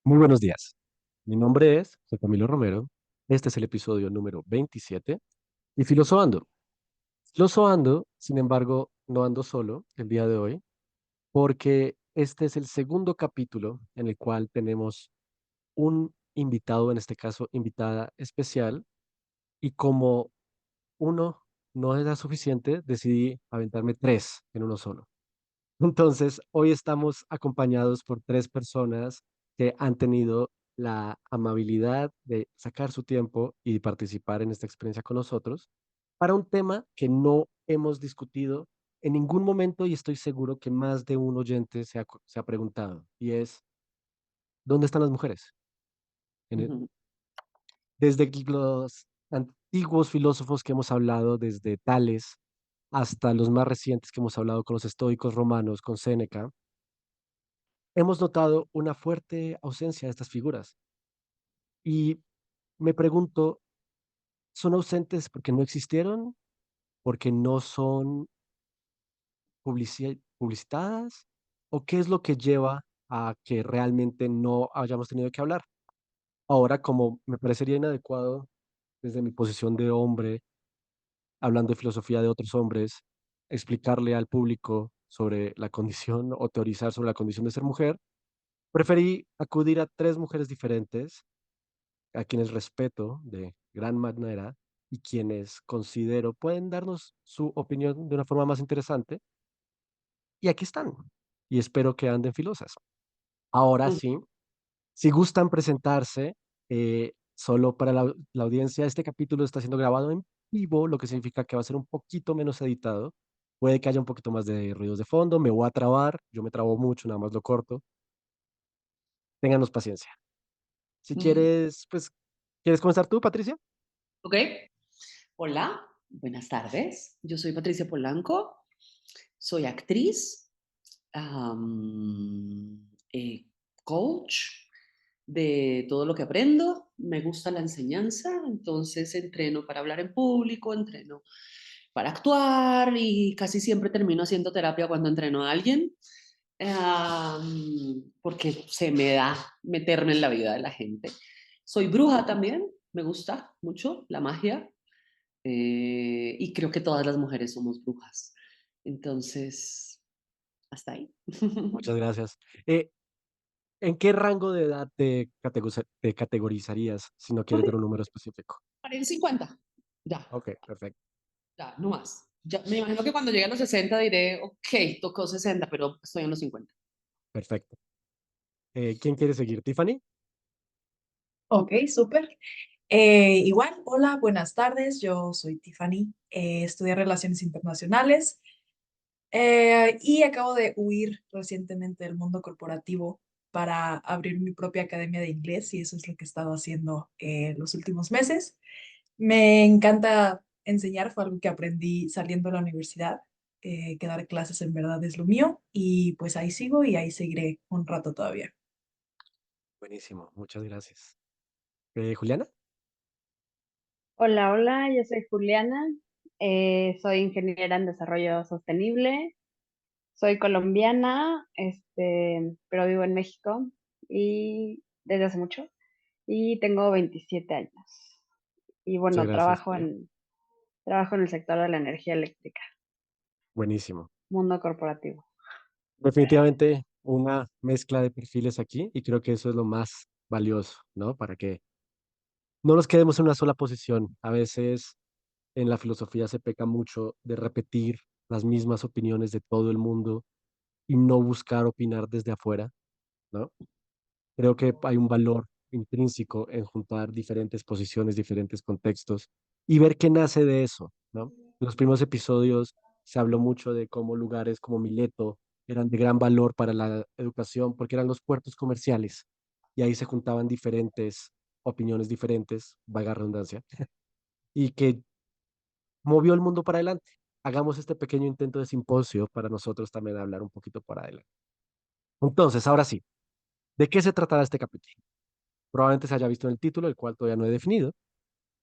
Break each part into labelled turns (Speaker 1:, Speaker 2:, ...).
Speaker 1: Muy buenos días. Mi nombre es José Camilo Romero. Este es el episodio número 27 y Filosoando. Filosoando, sin embargo, no ando solo el día de hoy porque este es el segundo capítulo en el cual tenemos un invitado, en este caso invitada especial, y como uno no era suficiente, decidí aventarme tres en uno solo. Entonces, hoy estamos acompañados por tres personas que han tenido la amabilidad de sacar su tiempo y participar en esta experiencia con nosotros para un tema que no hemos discutido en ningún momento y estoy seguro que más de un oyente se ha preguntado, y es, ¿dónde están las mujeres? En el-
Speaker 2: Ujú.
Speaker 1: Desde los antiguos filósofos que hemos hablado, desde Tales hasta los más recientes que hemos hablado con los estoicos romanos, con Séneca, hemos notado una fuerte ausencia de estas figuras. Y me pregunto, ¿son ausentes porque no existieron? ¿Porque no son publicitadas? ¿O qué es lo que lleva a que realmente no hayamos tenido que hablar? Ahora, como me parecería inadecuado desde mi posición de hombre, hablando de filosofía de otros hombres, explicarle al público sobre la condición o teorizar sobre la condición de ser mujer, preferí acudir a tres mujeres diferentes a quienes respeto de gran manera y quienes considero pueden darnos su opinión de una forma más interesante. Y aquí están. Y espero que anden filosas. Ahora
Speaker 2: Ujú.
Speaker 1: sí, si gustan presentarse, solo para la audiencia, este capítulo está siendo grabado en vivo, lo que significa que va a ser un poquito menos editado. Puede que haya un poquito más de ruidos de fondo, me voy a trabar, yo me trabo mucho, nada más lo corto. Ténganos paciencia. Si
Speaker 2: Ujú.
Speaker 1: quieres, pues, ¿quieres comenzar tú, Patricia?
Speaker 2: Ok. Hola, buenas tardes. Yo soy Patricia Polanco, soy actriz, coach de todo lo que aprendo. Me gusta la enseñanza, entonces entreno para hablar en público, entreno para actuar y casi siempre termino haciendo terapia cuando entreno a alguien, porque se me da meterme en la vida de la gente. Soy bruja también, me gusta mucho la magia, y creo que todas las mujeres somos brujas. Entonces, hasta ahí.
Speaker 1: Muchas gracias. Eh, ¿En qué rango de edad te categorizarías si no quieres dar un número específico?
Speaker 2: Paré en 50. Ya,
Speaker 1: Ok, perfecto,
Speaker 2: ya, no más. Ya, me imagino que cuando llegue a los 60 diré, ok, tocó 60, pero estoy en los 50.
Speaker 1: perfecto. ¿Quién quiere seguir? ¿Tiffany?
Speaker 3: Ok, súper. Igual, hola, buenas tardes. Yo soy Tiffany, estudié Relaciones Internacionales y acabo de huir recientemente del mundo corporativo para abrir mi propia academia de inglés y eso es lo que he estado haciendo los últimos meses. Me encanta enseñar, fue algo que aprendí saliendo de la universidad, que dar clases en verdad es lo mío y pues ahí sigo y ahí seguiré un rato todavía.
Speaker 1: Buenísimo, muchas gracias. ¿Juliana?
Speaker 4: Hola, hola, yo soy Juliana, soy ingeniera en desarrollo sostenible, soy colombiana, pero vivo en México y desde hace mucho y tengo 27 años. Y
Speaker 1: Muchas
Speaker 4: bueno,
Speaker 1: gracias, Julia.
Speaker 4: trabajo en el sector de la energía eléctrica,
Speaker 1: Buenísimo.
Speaker 4: mundo corporativo.
Speaker 1: Definitivamente una mezcla de perfiles aquí y creo que eso es lo más valioso, ¿no? Para que no nos quedemos en una sola posición. A veces en la filosofía se peca mucho de repetir las mismas opiniones de todo el mundo y no buscar opinar desde afuera, ¿no? Creo que hay un valor intrínseco en juntar diferentes posiciones, diferentes contextos y ver qué nace de eso, ¿no? En los primeros episodios se habló mucho de cómo lugares como Mileto eran de gran valor para la educación porque eran los puertos comerciales y ahí se juntaban diferentes opiniones diferentes, valga la redundancia, y que movió el mundo para adelante. Hagamos este pequeño intento de simposio para nosotros también hablar un poquito para adelante. Entonces, ahora sí, ¿de qué se tratará este capítulo? Probablemente se haya visto en el título, el cual todavía no he definido,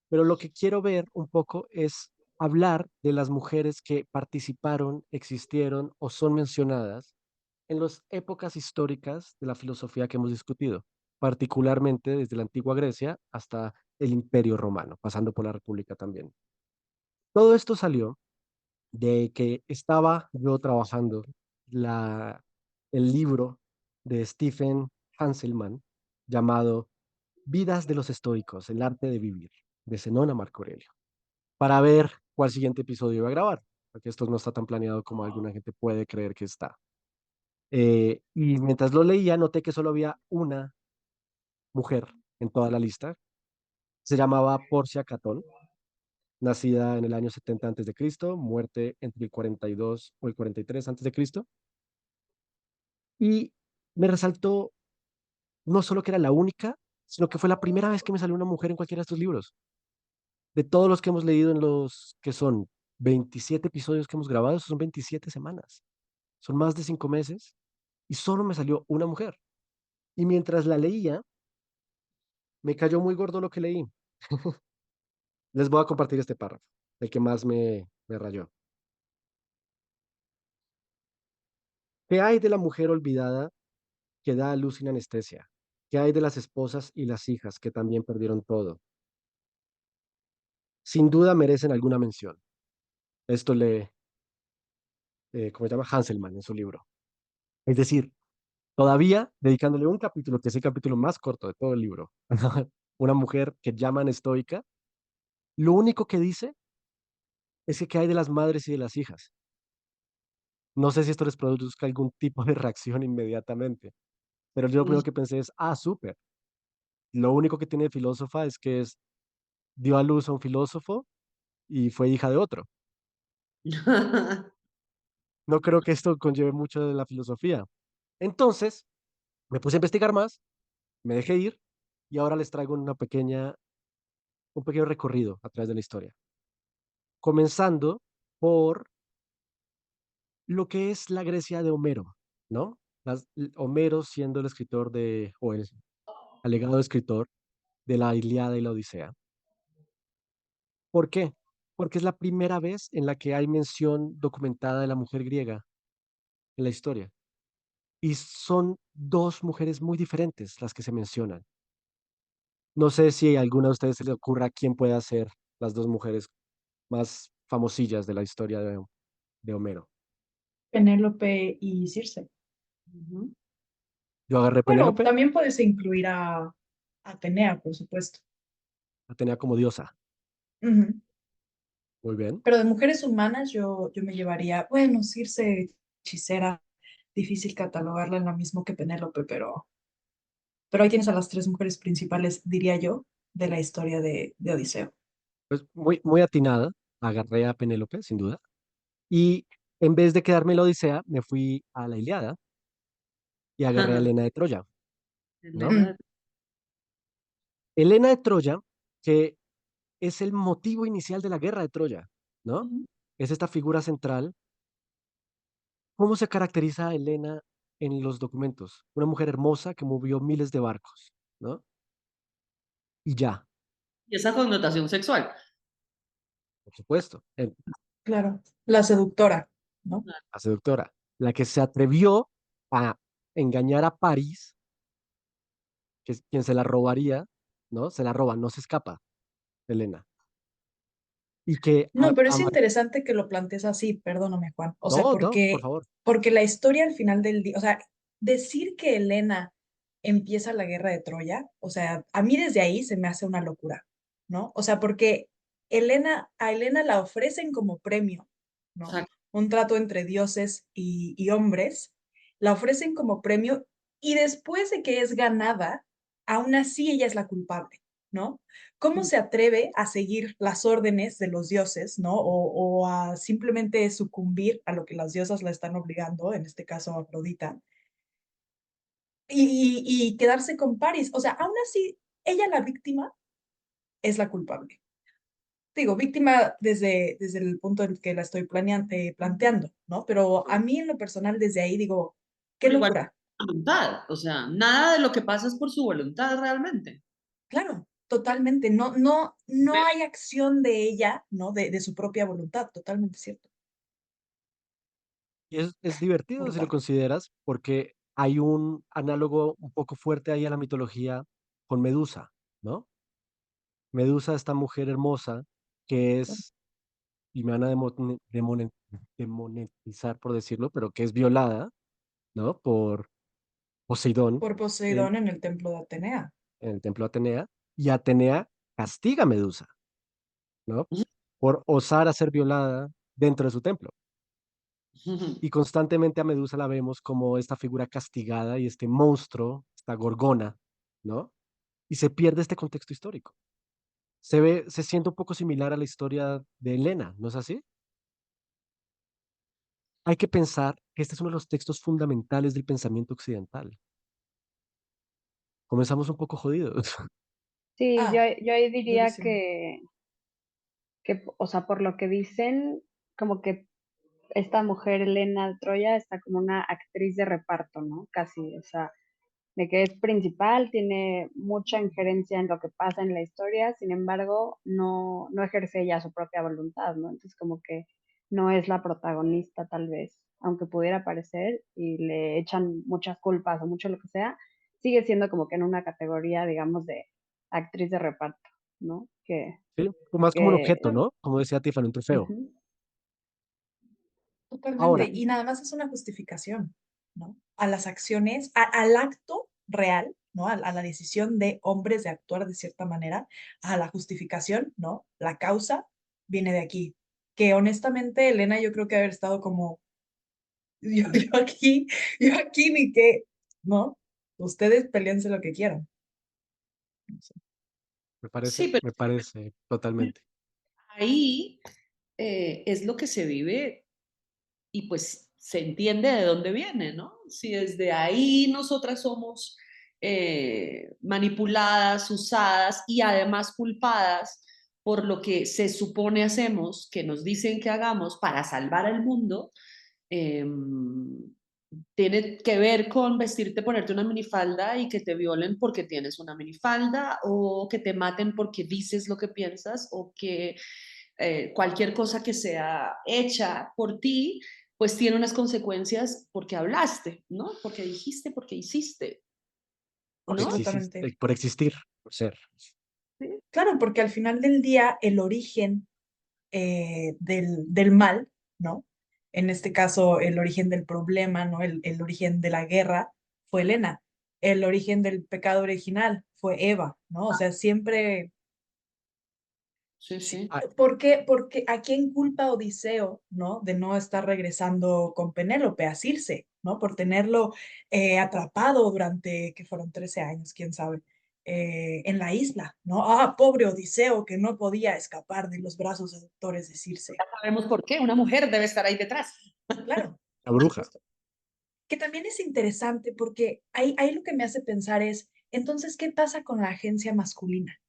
Speaker 1: pero lo que quiero ver un poco es hablar de las mujeres que participaron, existieron o son mencionadas en las épocas históricas de la filosofía que hemos discutido. particularmente desde la antigua Grecia hasta el Imperio Romano, pasando por la República también. Todo esto salió de que estaba yo trabajando la, el libro de Stephen Hanselman llamado Vidas de los Estoicos, el arte de vivir, de Zenón a Marco Aurelio, para ver cuál siguiente episodio iba a grabar, porque esto no está tan planeado como alguna gente puede creer que está. Y mientras lo leía, noté que solo había una mujer en toda la lista. Se llamaba Porcia Catón, nacida en el año 70 antes de Cristo, muerte entre el 42 o el 43 antes de Cristo. Y me resaltó no solo que era la única, sino que fue la primera vez que me salió una mujer en cualquiera de estos libros. De todos los que hemos leído en los que son 27 episodios que hemos grabado, son 27 semanas. Son más de 5 meses y solo me salió una mujer. Y mientras la leía, me cayó muy gordo lo que leí. Les voy a compartir este párrafo, el que más me rayó. ¿Qué hay de la mujer olvidada que da a luz sin anestesia? ¿Qué hay de las esposas y las hijas que también perdieron todo? Sin duda merecen alguna mención. Esto como se llama Hanselman en su libro. Es decir, todavía dedicándole un capítulo, que es el capítulo más corto de todo el libro, una mujer que llaman estoica, lo único que dice es que qué hay de las madres y de las hijas. No sé si esto les produzca algún tipo de reacción inmediatamente, pero yo lo primero que pensé es, súper. Lo único que tiene de filósofa es que dio a luz a un filósofo y fue hija de otro. No creo que esto conlleve mucho de la filosofía. Entonces, me puse a investigar más, me dejé ir y ahora les traigo un pequeño recorrido a través de la historia. Comenzando por lo que es la Grecia de Homero, ¿no? Homero siendo el escritor o el alegado escritor de la Ilíada y la Odisea. ¿Por qué? Porque es la primera vez en la que hay mención documentada de la mujer griega en la historia. Y son dos mujeres muy diferentes las que se mencionan. No sé si a alguna de ustedes se le ocurra quién pueda ser las dos mujeres más famosillas de la historia de Homero.
Speaker 3: Penélope y Circe.
Speaker 2: Ujú.
Speaker 1: Yo agarré
Speaker 3: Bueno,
Speaker 1: Penélope,
Speaker 3: también puedes incluir a Atenea, por supuesto.
Speaker 1: la tenía como diosa.
Speaker 3: Ujú.
Speaker 1: Muy bien.
Speaker 3: Pero de mujeres humanas yo me llevaría, bueno, Circe, hechicera, difícil catalogarla en lo mismo que Penélope, pero ahí tienes a las tres mujeres principales, diría yo, de la historia de Odiseo.
Speaker 1: Pues muy, muy atinada. Agarré a Penélope, sin duda. Y en vez de quedarme en la Odisea, me fui a la Ilíada y agarré a Helena de Troya, ¿no?
Speaker 3: Mm,
Speaker 2: Elena,
Speaker 1: Helena de Troya, que es el motivo inicial de la guerra de Troya, ¿no?
Speaker 2: ujú.
Speaker 1: Es esta figura central. ¿Cómo se caracteriza a Helena en los documentos? Una mujer hermosa que movió miles de barcos, ¿no? Y ya,
Speaker 2: Y esa connotación sexual.
Speaker 1: por supuesto,
Speaker 3: claro, la seductora, ¿no?
Speaker 1: la seductora, la que se atrevió a engañar a París, que es quien se la robaría, ¿no? Se la roba, no se escapa, Helena. Y que,
Speaker 3: No, pero es interesante que lo plantees así, perdóname, Juan. O sea,
Speaker 1: no, no, por favor.
Speaker 3: porque la historia al final del día, o sea, decir que Helena empieza la guerra de Troya, o sea, a mí desde ahí se me hace una locura, ¿no? O sea, porque a Helena la ofrecen como premio, ¿no?
Speaker 2: Exacto.
Speaker 3: Un trato entre dioses y hombres, la ofrecen como premio y después de que es ganada, aún así ella es la culpable, ¿no? ¿Cómo se atreve a seguir las órdenes de los dioses, ¿no? O a simplemente sucumbir a lo que las diosas la están obligando, en este caso a Afrodita, y quedarse con Paris? O sea, aún así, ella la víctima es la culpable. Digo, víctima desde el punto en que la estoy planteando, ¿no? Pero a mí en lo personal, desde ahí digo, qué
Speaker 2: Pero igual,
Speaker 3: locura.
Speaker 2: voluntad. O sea, nada de lo que pasa es por su voluntad realmente.
Speaker 3: Claro, totalmente. No hay acción de ella, ¿no? De su propia voluntad, totalmente cierto.
Speaker 1: Y es divertido si lo
Speaker 3: Brutal.
Speaker 1: consideras, porque hay un análogo un poco fuerte ahí a la mitología con Medusa, ¿no? Medusa, esta mujer hermosa que es, y me van a demonetizar por decirlo, pero que es violada, ¿no? Por Poseidón
Speaker 3: Por
Speaker 1: en,
Speaker 3: Poseidón en el templo de Atenea.
Speaker 1: en el templo de Atenea, y Atenea castiga a Medusa, ¿no? Por osar a ser violada dentro de su templo. Y constantemente a Medusa la vemos como esta figura castigada y este monstruo, esta gorgona, ¿no? Y se pierde este contexto histórico. Se siente un poco similar a la historia de Helena, ¿no es así? Hay que pensar que este es uno de los textos fundamentales del pensamiento occidental. Comenzamos un poco jodidos.
Speaker 4: Sí,
Speaker 3: Ah,
Speaker 4: yo ahí diría
Speaker 3: durísimo.
Speaker 4: o sea, por lo que dicen, como que esta mujer, Elena de Troya, está como una actriz de reparto, ¿no? Casi, o sea, de que es principal, tiene mucha injerencia en lo que pasa en la historia, sin embargo, no ejerce ella su propia voluntad, ¿no? Entonces, como que no es la protagonista, tal vez, aunque pudiera parecer, y le echan muchas culpas o mucho lo que sea, sigue siendo como que en una categoría, digamos, de actriz de reparto, ¿no?
Speaker 1: ¿Sí? Más como un
Speaker 4: Que,
Speaker 1: objeto, ¿no? Como decía Tiffany, un trofeo.
Speaker 4: ujú.
Speaker 1: Ahora,
Speaker 3: Totalmente. Y nada más es una justificación, ¿no? A las acciones, al acto real, ¿no? A la decisión de hombres de actuar de cierta manera, a la justificación, ¿no? La causa viene de aquí. Que honestamente, Elena, yo creo que haber estado como, yo aquí, yo aquí ni qué, ¿no? Ustedes peleense lo que quieran. No sé.
Speaker 2: Sí, pero
Speaker 1: me parece totalmente.
Speaker 2: ahí es lo que se vive y pues se entiende de dónde viene, ¿no? Si desde ahí nosotras somos manipuladas, usadas y además culpadas por lo que se supone hacemos, que nos dicen que hagamos para salvar al mundo, eh, tiene que ver con vestirte, ponerte una minifalda y que te violen porque tienes una minifalda o que te maten porque dices lo que piensas o que cualquier cosa que sea hecha por ti, pues tiene unas consecuencias porque hablaste, ¿no? Porque dijiste, porque hiciste, ¿no?
Speaker 3: Totalmente.
Speaker 1: Por existir, por ser.
Speaker 2: Sí,
Speaker 3: Claro, porque al final del día el origen del mal, ¿no? En este caso, el origen del problema, ¿no? El origen de la guerra fue Elena. El origen del pecado original fue Eva, ¿no? O sea, siempre,
Speaker 2: sí, sí.
Speaker 1: Ah,
Speaker 3: porque ¿a quién culpa Odiseo, ¿no? De no estar regresando con Penélope, a Circe, ¿no? Por tenerlo atrapado durante, que fueron 13 años, quién sabe, en la isla, ¿no? Ah, pobre Odiseo que no podía escapar de los brazos seductores de Circe.
Speaker 2: Ya sabemos por qué, una mujer debe estar ahí detrás.
Speaker 3: Claro,
Speaker 1: la
Speaker 3: por
Speaker 1: bruja.
Speaker 3: supuesto. Que también es interesante porque ahí lo que me hace pensar es, entonces, ¿qué pasa con la agencia masculina?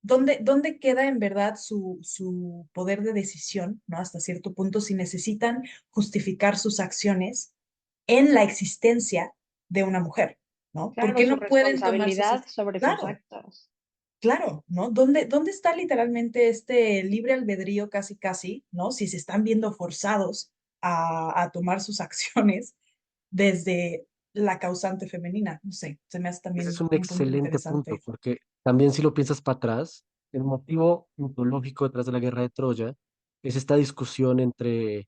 Speaker 3: ¿Dónde queda en verdad su poder de decisión, ¿no? Hasta cierto punto, si necesitan justificar sus acciones en la existencia de una mujer, ¿no? ¿Por
Speaker 4: Claro,
Speaker 3: qué
Speaker 4: su
Speaker 3: no pueden tomar sus...
Speaker 4: responsabilidad sobre sus
Speaker 3: Claro,
Speaker 4: actos.
Speaker 3: claro, ¿no? ¿Dónde está literalmente este libre albedrío casi casi, ¿no? Si se están viendo forzados a tomar sus acciones desde la causante femenina, no sé, se me hace
Speaker 1: Ese es
Speaker 3: también
Speaker 1: un
Speaker 3: un punto
Speaker 1: excelente punto,
Speaker 3: interesante.
Speaker 1: porque también si lo piensas para atrás, el motivo mitológico detrás de la guerra de Troya es esta discusión entre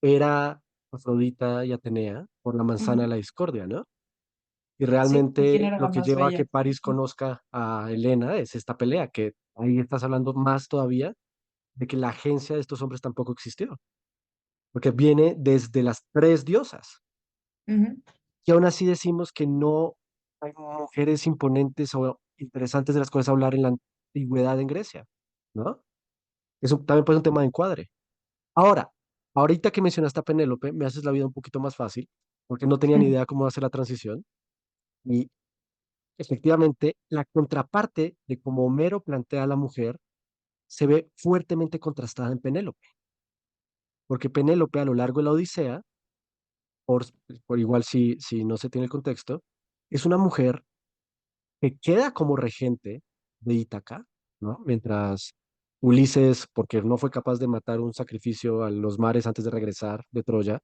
Speaker 1: Hera, Afrodita y Atenea por la manzana de
Speaker 3: Ujú.
Speaker 1: la discordia, ¿no? Y
Speaker 3: Sí, ¿y quién
Speaker 1: realmente
Speaker 3: era la
Speaker 1: lo que
Speaker 3: más
Speaker 1: lleva a que
Speaker 3: bella?
Speaker 1: París
Speaker 3: Ujú.
Speaker 1: conozca a Helena es esta pelea, que ahí estás hablando más todavía de que la agencia de estos hombres tampoco existió, porque viene desde las tres diosas.
Speaker 3: Ujú.
Speaker 1: Y aún así decimos que no hay mujeres imponentes o interesantes de las cuales hablar en la antigüedad en Grecia, ¿no? Eso también puede ser un tema de encuadre. Ahora, ahorita que mencionaste a Penélope, me haces la vida un poquito más fácil, porque no tenía ni idea cómo hacer la transición. Y efectivamente, la contraparte de cómo Homero plantea a la mujer se ve fuertemente contrastada en Penélope, porque Penélope a lo largo de la Odisea, por, por igual si no se tiene el contexto, es una mujer que queda como regente de Ítaca, ¿no? Mientras Ulises, porque no fue capaz de matar un sacrificio a los mares antes de regresar de Troya,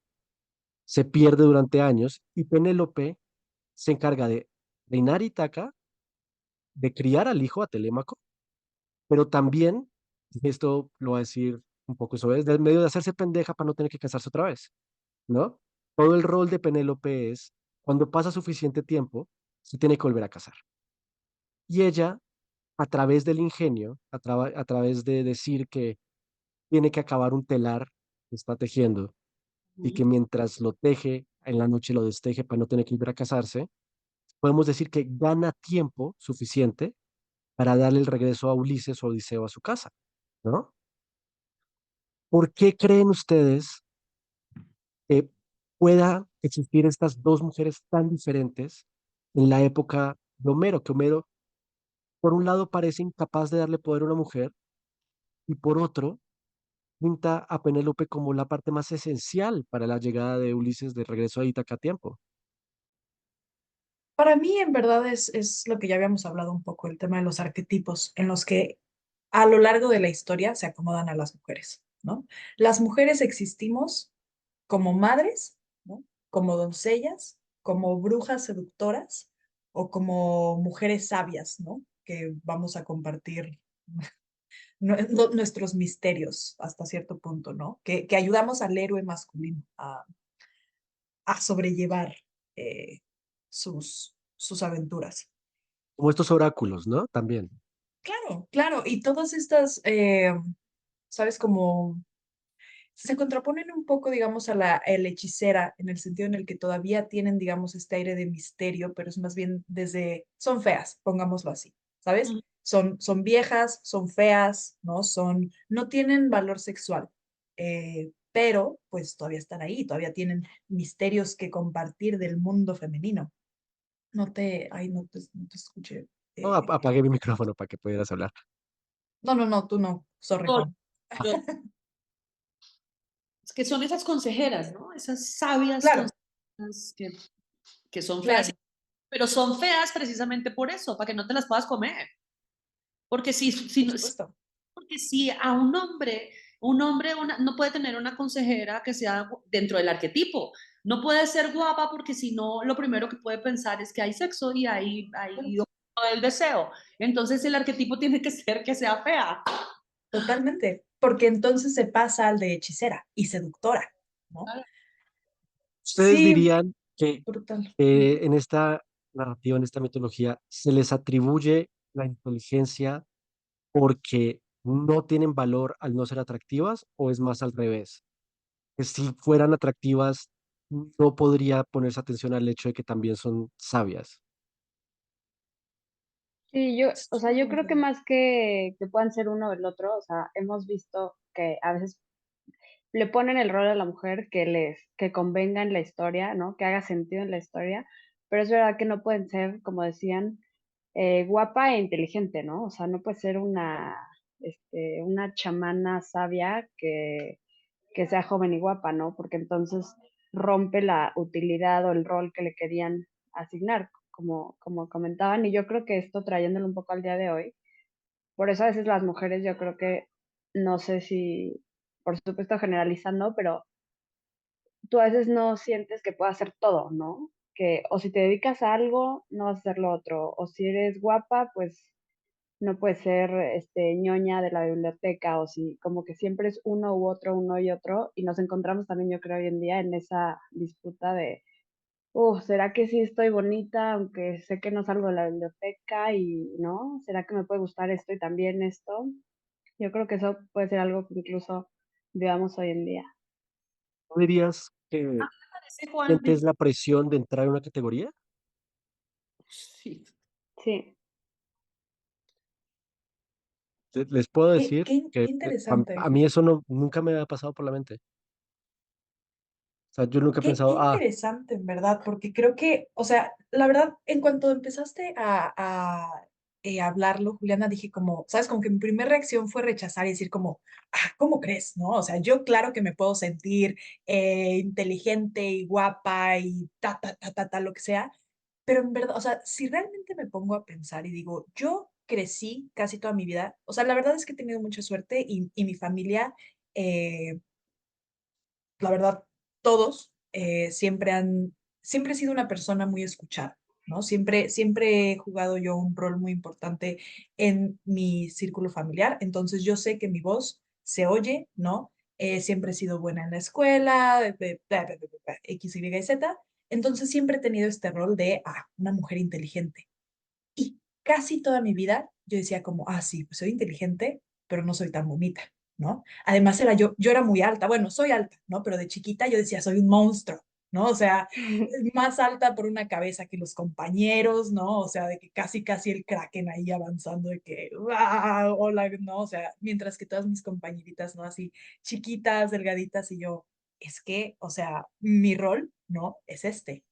Speaker 1: se pierde durante años y Penélope se encarga de reinar Ítaca, de criar al hijo, a Telémaco, pero también, y esto lo va a decir un poco eso es, del medio de hacerse pendeja para no tener que casarse otra vez, ¿no? Todo el rol de Penélope es, cuando pasa suficiente tiempo, se tiene que volver a casar. Y ella, a través del ingenio, a través de decir que tiene que acabar un telar que está tejiendo y que mientras lo teje, en la noche lo desteje para no tener que volver a casarse, podemos decir que gana tiempo suficiente para darle el regreso a Ulises o Odiseo a su casa, ¿no? ¿Por qué creen ustedes que pueda existir estas dos mujeres tan diferentes en la época de Homero? Que Homero, por un lado, parece incapaz de darle poder a una mujer y por otro, pinta a Penélope como la parte más esencial para la llegada de Ulises de regreso a Ítaca a tiempo.
Speaker 3: Para mí, en verdad, es lo que ya habíamos hablado un poco, el tema de los arquetipos en los que a lo largo de la historia se acomodan a las mujeres, ¿no? Las mujeres existimos como madres, ¿no? Como doncellas, como brujas seductoras o como mujeres sabias, ¿no? Que vamos a compartir nuestros misterios hasta cierto punto, ¿no? Que ayudamos al héroe masculino a sobrellevar eh, sus aventuras.
Speaker 1: Como estos oráculos, ¿no? También.
Speaker 3: Claro, claro, y todas estas, ¿sabes? Como se contraponen un poco, digamos, a la hechicera, en el sentido en el que todavía tienen, digamos, este aire de misterio, pero es más bien desde, son feas, pongámoslo así, ¿sabes?
Speaker 2: Mm.
Speaker 3: Son viejas, son feas, ¿no? No tienen valor sexual, pero pues todavía están ahí, todavía tienen misterios que compartir del mundo femenino. No te escuché.
Speaker 1: No, apagué mi micrófono para que pudieras hablar.
Speaker 3: No, tú no, sorry,
Speaker 2: No,
Speaker 3: Juan.
Speaker 2: yo- es que son esas consejeras, ¿no? Esas sabias
Speaker 3: Claro,
Speaker 2: consejeras que son feas,
Speaker 3: claro,
Speaker 2: pero son feas precisamente por eso, para que no te las puedas comer. Porque
Speaker 3: por supuesto.
Speaker 2: porque si a no puede tener una consejera que sea dentro del arquetipo. No puede ser guapa porque si no, lo primero que puede pensar es que hay sexo y hay el deseo. Entonces el arquetipo tiene que ser que sea fea.
Speaker 3: Totalmente, porque entonces se pasa al de hechicera y seductora, ¿no?
Speaker 1: ¿Ustedes
Speaker 3: Sí,
Speaker 1: dirían que
Speaker 3: brutal.
Speaker 1: en esta narrativa, en esta mitología, se les atribuye la inteligencia porque no tienen valor al no ser atractivas o es más al revés? Que si fueran atractivas, no podría ponerse atención al hecho de que también son sabias.
Speaker 4: Sí, o sea, yo creo que más que puedan ser uno o el otro, o sea, hemos visto que a veces le ponen el rol a la mujer que convenga en la historia, ¿no? Que haga sentido en la historia, pero es verdad que no pueden ser, como decían, guapa e inteligente, ¿no? O sea, no puede ser una chamana sabia que sea joven y guapa, ¿no? Porque entonces rompe la utilidad o el rol que le querían asignar, como comentaban, y yo creo que esto trayéndolo un poco al día de hoy, por eso a veces las mujeres yo creo que, no sé si, por supuesto generalizando, pero tú a veces no sientes que puedas hacer todo, ¿no? Que o si te dedicas a algo, no vas a hacer lo otro, o si eres guapa, pues no puedes ser ñoña de la biblioteca, o si como que siempre es uno y otro, y nos encontramos también yo creo hoy en día en esa disputa de, ¿será que sí estoy bonita, aunque sé que no salgo de la biblioteca y no? ¿Será que me puede gustar esto y también esto? Yo creo que eso puede ser algo que incluso veamos hoy en día.
Speaker 1: ¿No dirías que
Speaker 2: Ese Juan,
Speaker 1: sientes la presión de entrar en una categoría?
Speaker 2: sí.
Speaker 4: Sí,
Speaker 1: Les puedo
Speaker 3: Qué,
Speaker 1: decir
Speaker 3: qué,
Speaker 1: que
Speaker 3: qué interesante.
Speaker 1: a mí eso no, nunca me ha pasado por la mente. O sea, yo nunca he
Speaker 3: Qué
Speaker 1: pensado,
Speaker 3: interesante, en verdad, porque creo que, o sea, la verdad, en cuanto empezaste a hablarlo, Juliana, dije como, ¿sabes? Como que mi primera reacción fue rechazar y decir como, ¿cómo crees? ¿No? O sea, yo claro que me puedo sentir inteligente y guapa y lo que sea, pero en verdad, o sea, si realmente me pongo a pensar y digo, yo crecí casi toda mi vida, o sea, la verdad es que he tenido mucha suerte y mi familia, eh, la verdad, todos siempre he sido una persona muy escuchada, ¿no? Siempre he jugado yo un rol muy importante en mi círculo familiar, entonces yo sé que mi voz se oye, ¿no? Siempre he sido buena en la escuela, X, Y, Z, entonces siempre he tenido este rol de, una mujer inteligente. Y casi toda mi vida yo decía como, sí, pues soy inteligente, pero no soy tan bonita, ¿no? Además yo era muy alta, bueno, soy alta, ¿no? Pero de chiquita yo decía, soy un monstruo, ¿no? O sea, más alta por una cabeza que los compañeros, ¿no? O sea, de que casi el Kraken ahí avanzando, de que, ¡ah! Hola, ¿no? O sea, mientras que todas mis compañeritas, ¿no? Así chiquitas, delgaditas, y yo, es que, o sea, mi rol, ¿no? Es este.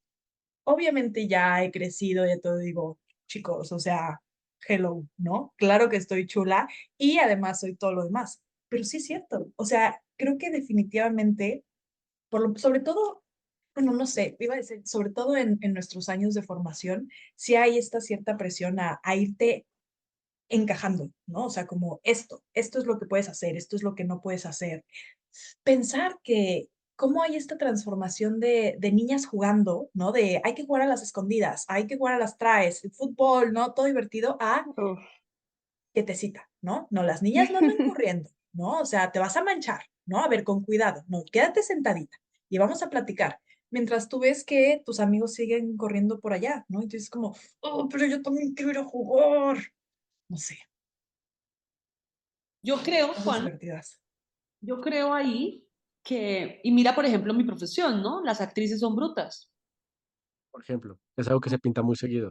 Speaker 3: Obviamente ya he crecido, ya todo digo, chicos, o sea, hello, ¿no? Claro que estoy chula y además soy todo lo demás. Pero sí es cierto, o sea, creo que definitivamente, sobre todo, bueno, no sé, iba a decir, sobre todo en nuestros años de formación, sí hay esta cierta presión a irte encajando, ¿no? O sea, como esto es lo que puedes hacer, esto es lo que no puedes hacer. Pensar que cómo hay esta transformación de niñas jugando, ¿no? De hay que jugar a las escondidas, hay que jugar a las traes, el fútbol, ¿no? Todo divertido,
Speaker 4: Uf.
Speaker 3: quietecita, ¿no? No, las niñas no andan corriendo, ¿no? O sea, te vas a manchar, ¿no? A ver, con cuidado, no, quédate sentadita y vamos a platicar. Mientras tú ves que tus amigos siguen corriendo por allá, ¿no? Y tú dices como, pero yo también quiero ir a jugar. No sé,
Speaker 2: Yo creo,
Speaker 3: cosas
Speaker 2: Juan,
Speaker 3: divertidas.
Speaker 2: yo creo ahí que, y mira, por ejemplo, mi profesión, ¿no? Las actrices son brutas.
Speaker 1: Por ejemplo. Es algo que se pinta muy seguido.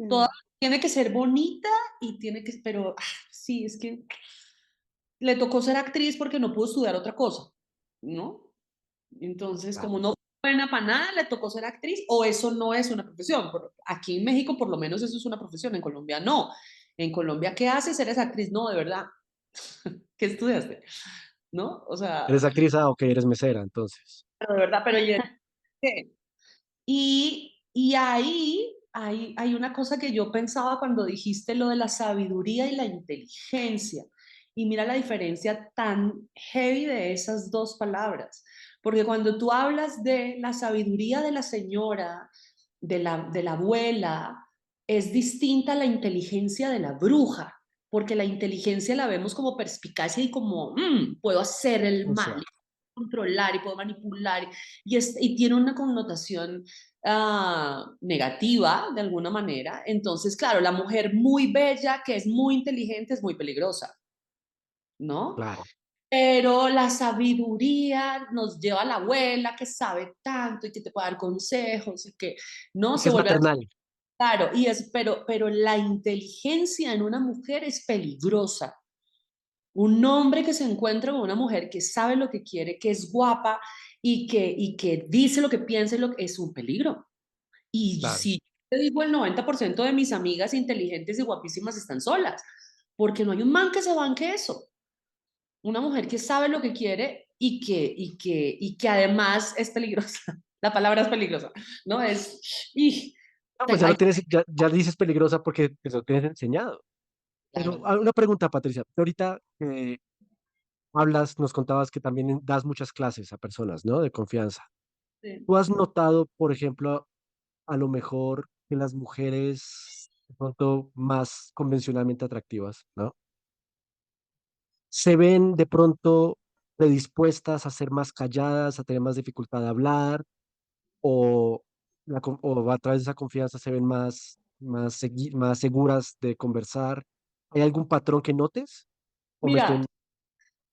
Speaker 2: Toda
Speaker 4: Mm.
Speaker 2: tiene que ser bonita y tiene que, pero sí, es que le tocó ser actriz porque no pudo estudiar otra cosa, ¿no? Entonces,
Speaker 1: Ah,
Speaker 2: como no fue buena para nada, le tocó ser actriz o eso no es una profesión. Aquí en México por lo menos eso es una profesión, en Colombia no. En Colombia, ¿qué haces? ¿Eres actriz? No, de verdad. ¿Qué estudiaste? ¿No? O sea,
Speaker 1: ¿eres actriz? Ok, eres mesera, entonces.
Speaker 2: pero de verdad, pero ¿y qué? Y ahí hay una cosa que yo pensaba cuando dijiste lo de la sabiduría y la inteligencia. Y mira la diferencia tan heavy de esas dos palabras. Porque cuando tú hablas de la sabiduría de la señora, de la abuela, es distinta a la inteligencia de la bruja. Porque la inteligencia la vemos como perspicacia y como, puedo hacer el mal,
Speaker 1: Exacto.
Speaker 2: controlar y puedo manipular. Y tiene una connotación negativa de alguna manera. Entonces, claro, la mujer muy bella, que es muy inteligente, es muy peligrosa, ¿no?
Speaker 1: Claro.
Speaker 2: Pero la sabiduría nos lleva a la abuela que sabe tanto y que te puede dar consejos y que no
Speaker 1: Y que
Speaker 2: se
Speaker 1: es
Speaker 2: vuelve a...
Speaker 1: maternal.
Speaker 2: Claro, pero la inteligencia en una mujer es peligrosa. Un hombre que se encuentra con una mujer que sabe lo que quiere, que es guapa y que dice lo que piensa, es un peligro. Y
Speaker 1: Claro.
Speaker 2: si te digo, el 90% de mis amigas inteligentes y guapísimas están solas, porque no hay un man que se banque eso. Una mujer que sabe lo que quiere y que además es peligrosa. La palabra es peligrosa, ¿no?
Speaker 1: No, pues ya dices peligrosa porque te lo tienes enseñado. Pero
Speaker 2: Claro.
Speaker 1: una pregunta, Patricia. Tú ahorita hablas, nos contabas que también das muchas clases a personas, ¿no? De confianza.
Speaker 2: Sí.
Speaker 1: ¿Tú has notado, por ejemplo, a lo mejor que las mujeres, de pronto más convencionalmente atractivas, ¿no? Se ven de pronto predispuestas a ser más calladas, a tener más dificultad de hablar, o, o a través de esa confianza se ven más seguras de conversar? ¿Hay algún patrón que notes? ¿O me
Speaker 2: Mira,
Speaker 1: estoy...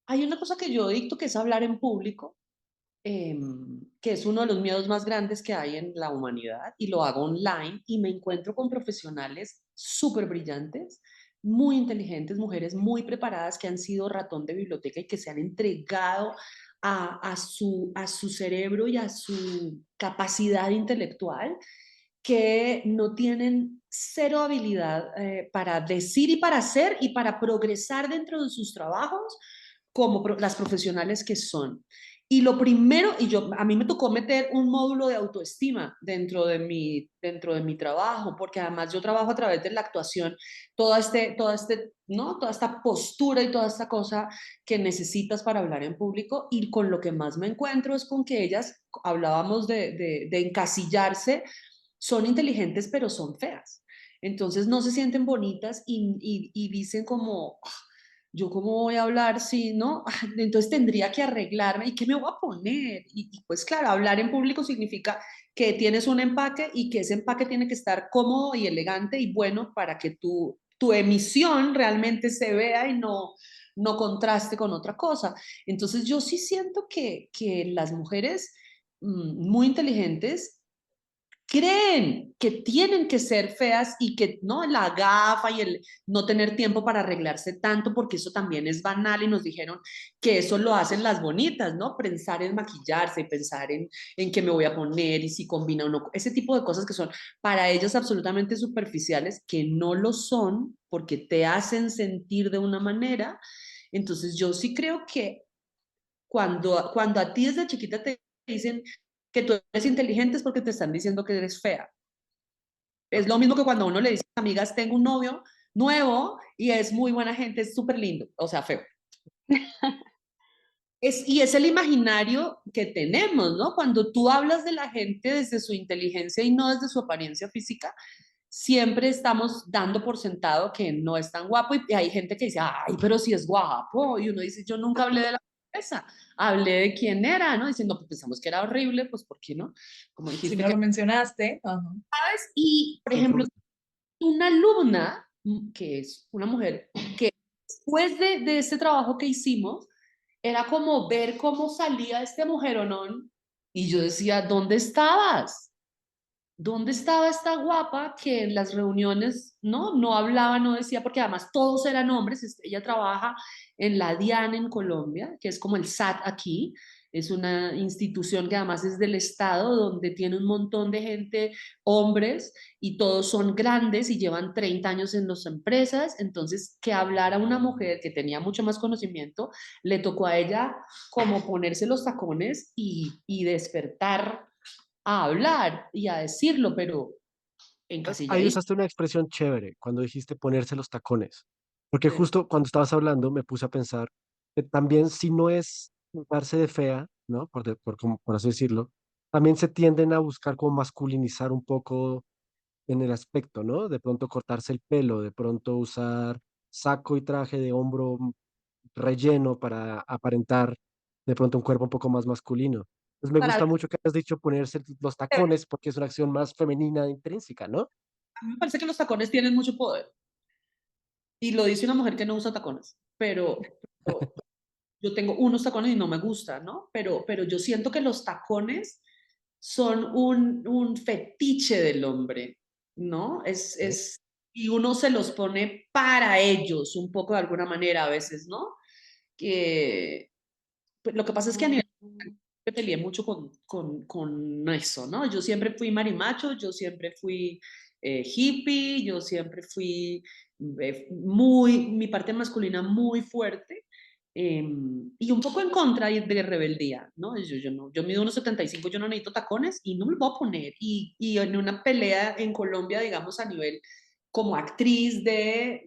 Speaker 2: hay una cosa que yo dicto que es hablar en público, que es uno de los miedos más grandes que hay en la humanidad, y lo hago online y me encuentro con profesionales súper brillantes, muy inteligentes, mujeres muy preparadas que han sido ratón de biblioteca y que se han entregado a su cerebro y a su capacidad intelectual, que no tienen cero habilidad para decir y para hacer y para progresar dentro de sus trabajos como las profesionales que son. Y lo primero, a mí me tocó meter un módulo de autoestima dentro de mi trabajo, porque además yo trabajo a través de la actuación, ¿no? Toda esta postura y toda esta cosa que necesitas para hablar en público. Y con lo que más me encuentro es con que ellas hablábamos de encasillarse son inteligentes pero son feas. Entonces no se sienten bonitas y dicen como, "Ah, yo cómo voy a hablar si no, ah, entonces tendría que arreglarme y qué me voy a poner". Y pues claro, hablar en público significa que tienes un empaque y que ese empaque tiene que estar cómodo y elegante y bueno para que tu emisión realmente se vea y no contraste con otra cosa. Entonces yo sí siento que las mujeres muy inteligentes creen que tienen que ser feas y que no la gafa y el no tener tiempo para arreglarse tanto, porque eso también es banal y nos dijeron que eso lo hacen las bonitas, ¿no? Pensar en maquillarse, pensar en qué me voy a poner y si combina o no, ese tipo de cosas que son para ellas absolutamente superficiales, que no lo son porque te hacen sentir de una manera. Entonces yo sí creo que cuando a ti desde chiquita te dicen que tú eres inteligente es porque te están diciendo que eres fea. Es lo mismo que cuando a uno le dice, amigas, tengo un novio nuevo y es muy buena gente, es súper lindo, o sea, feo. Y es el imaginario que tenemos, ¿no? Cuando tú hablas de la gente desde su inteligencia y no desde su apariencia física, siempre estamos dando por sentado que no es tan guapo y hay gente que dice, ay, pero si es guapo. Y uno dice, yo nunca hablé de la belleza, hablé de quién era, ¿no? Diciendo, pues pensamos que era horrible, pues ¿por qué no? Como
Speaker 3: Si
Speaker 2: dijiste
Speaker 3: no
Speaker 2: que
Speaker 3: lo mencionaste, ajá.
Speaker 2: sabes. Y, por
Speaker 1: Sí,
Speaker 2: ejemplo, una alumna, que es una mujer, que después de este trabajo que hicimos, era como ver cómo salía este mujeronón y yo decía, ¿dónde estabas? ¿Dónde estaba esta guapa que en las reuniones no hablaba, no decía, porque además todos eran hombres? Ella trabaja en la DIAN en Colombia, que es como el SAT aquí, es una institución que además es del Estado, donde tiene un montón de gente, hombres, y todos son grandes y llevan 30 años en las empresas. Entonces, que hablara una mujer que tenía mucho más conocimiento, le tocó a ella como ponerse los tacones y despertar a hablar y a decirlo, pero
Speaker 1: ahí
Speaker 2: encasilladito.
Speaker 1: usaste una expresión chévere cuando dijiste ponerse los tacones, porque justo cuando estabas hablando me puse a pensar que también si no es darse de fea, ¿no? Por así decirlo, también se tienden a buscar como masculinizar un poco en el aspecto, ¿no? De pronto cortarse el pelo, de pronto usar saco y traje de hombro relleno para aparentar de pronto un cuerpo un poco más masculino. Pues me
Speaker 2: Para,
Speaker 1: gusta mucho que has dicho ponerse los tacones porque es una acción más femenina intrínseca, ¿no?
Speaker 2: a mí me parece que los tacones tienen mucho poder y lo dice una mujer que no usa tacones, pero yo tengo unos tacones y no me gusta, ¿no? Pero yo siento que los tacones son un fetiche del hombre, ¿no?
Speaker 1: ¿Eh?
Speaker 2: Y uno se los pone para ellos, un poco de alguna manera a veces, ¿no? Que, pues, lo que pasa es que a nivel me peleé mucho con eso, ¿no? Yo siempre fui marimacho, yo siempre fui hippie, yo siempre fui mi parte masculina muy fuerte, y un poco en contra de rebeldía, ¿no? Yo mido 1,75, yo no necesito tacones y no me los voy a poner. Y en una pelea en Colombia, digamos, a nivel como actriz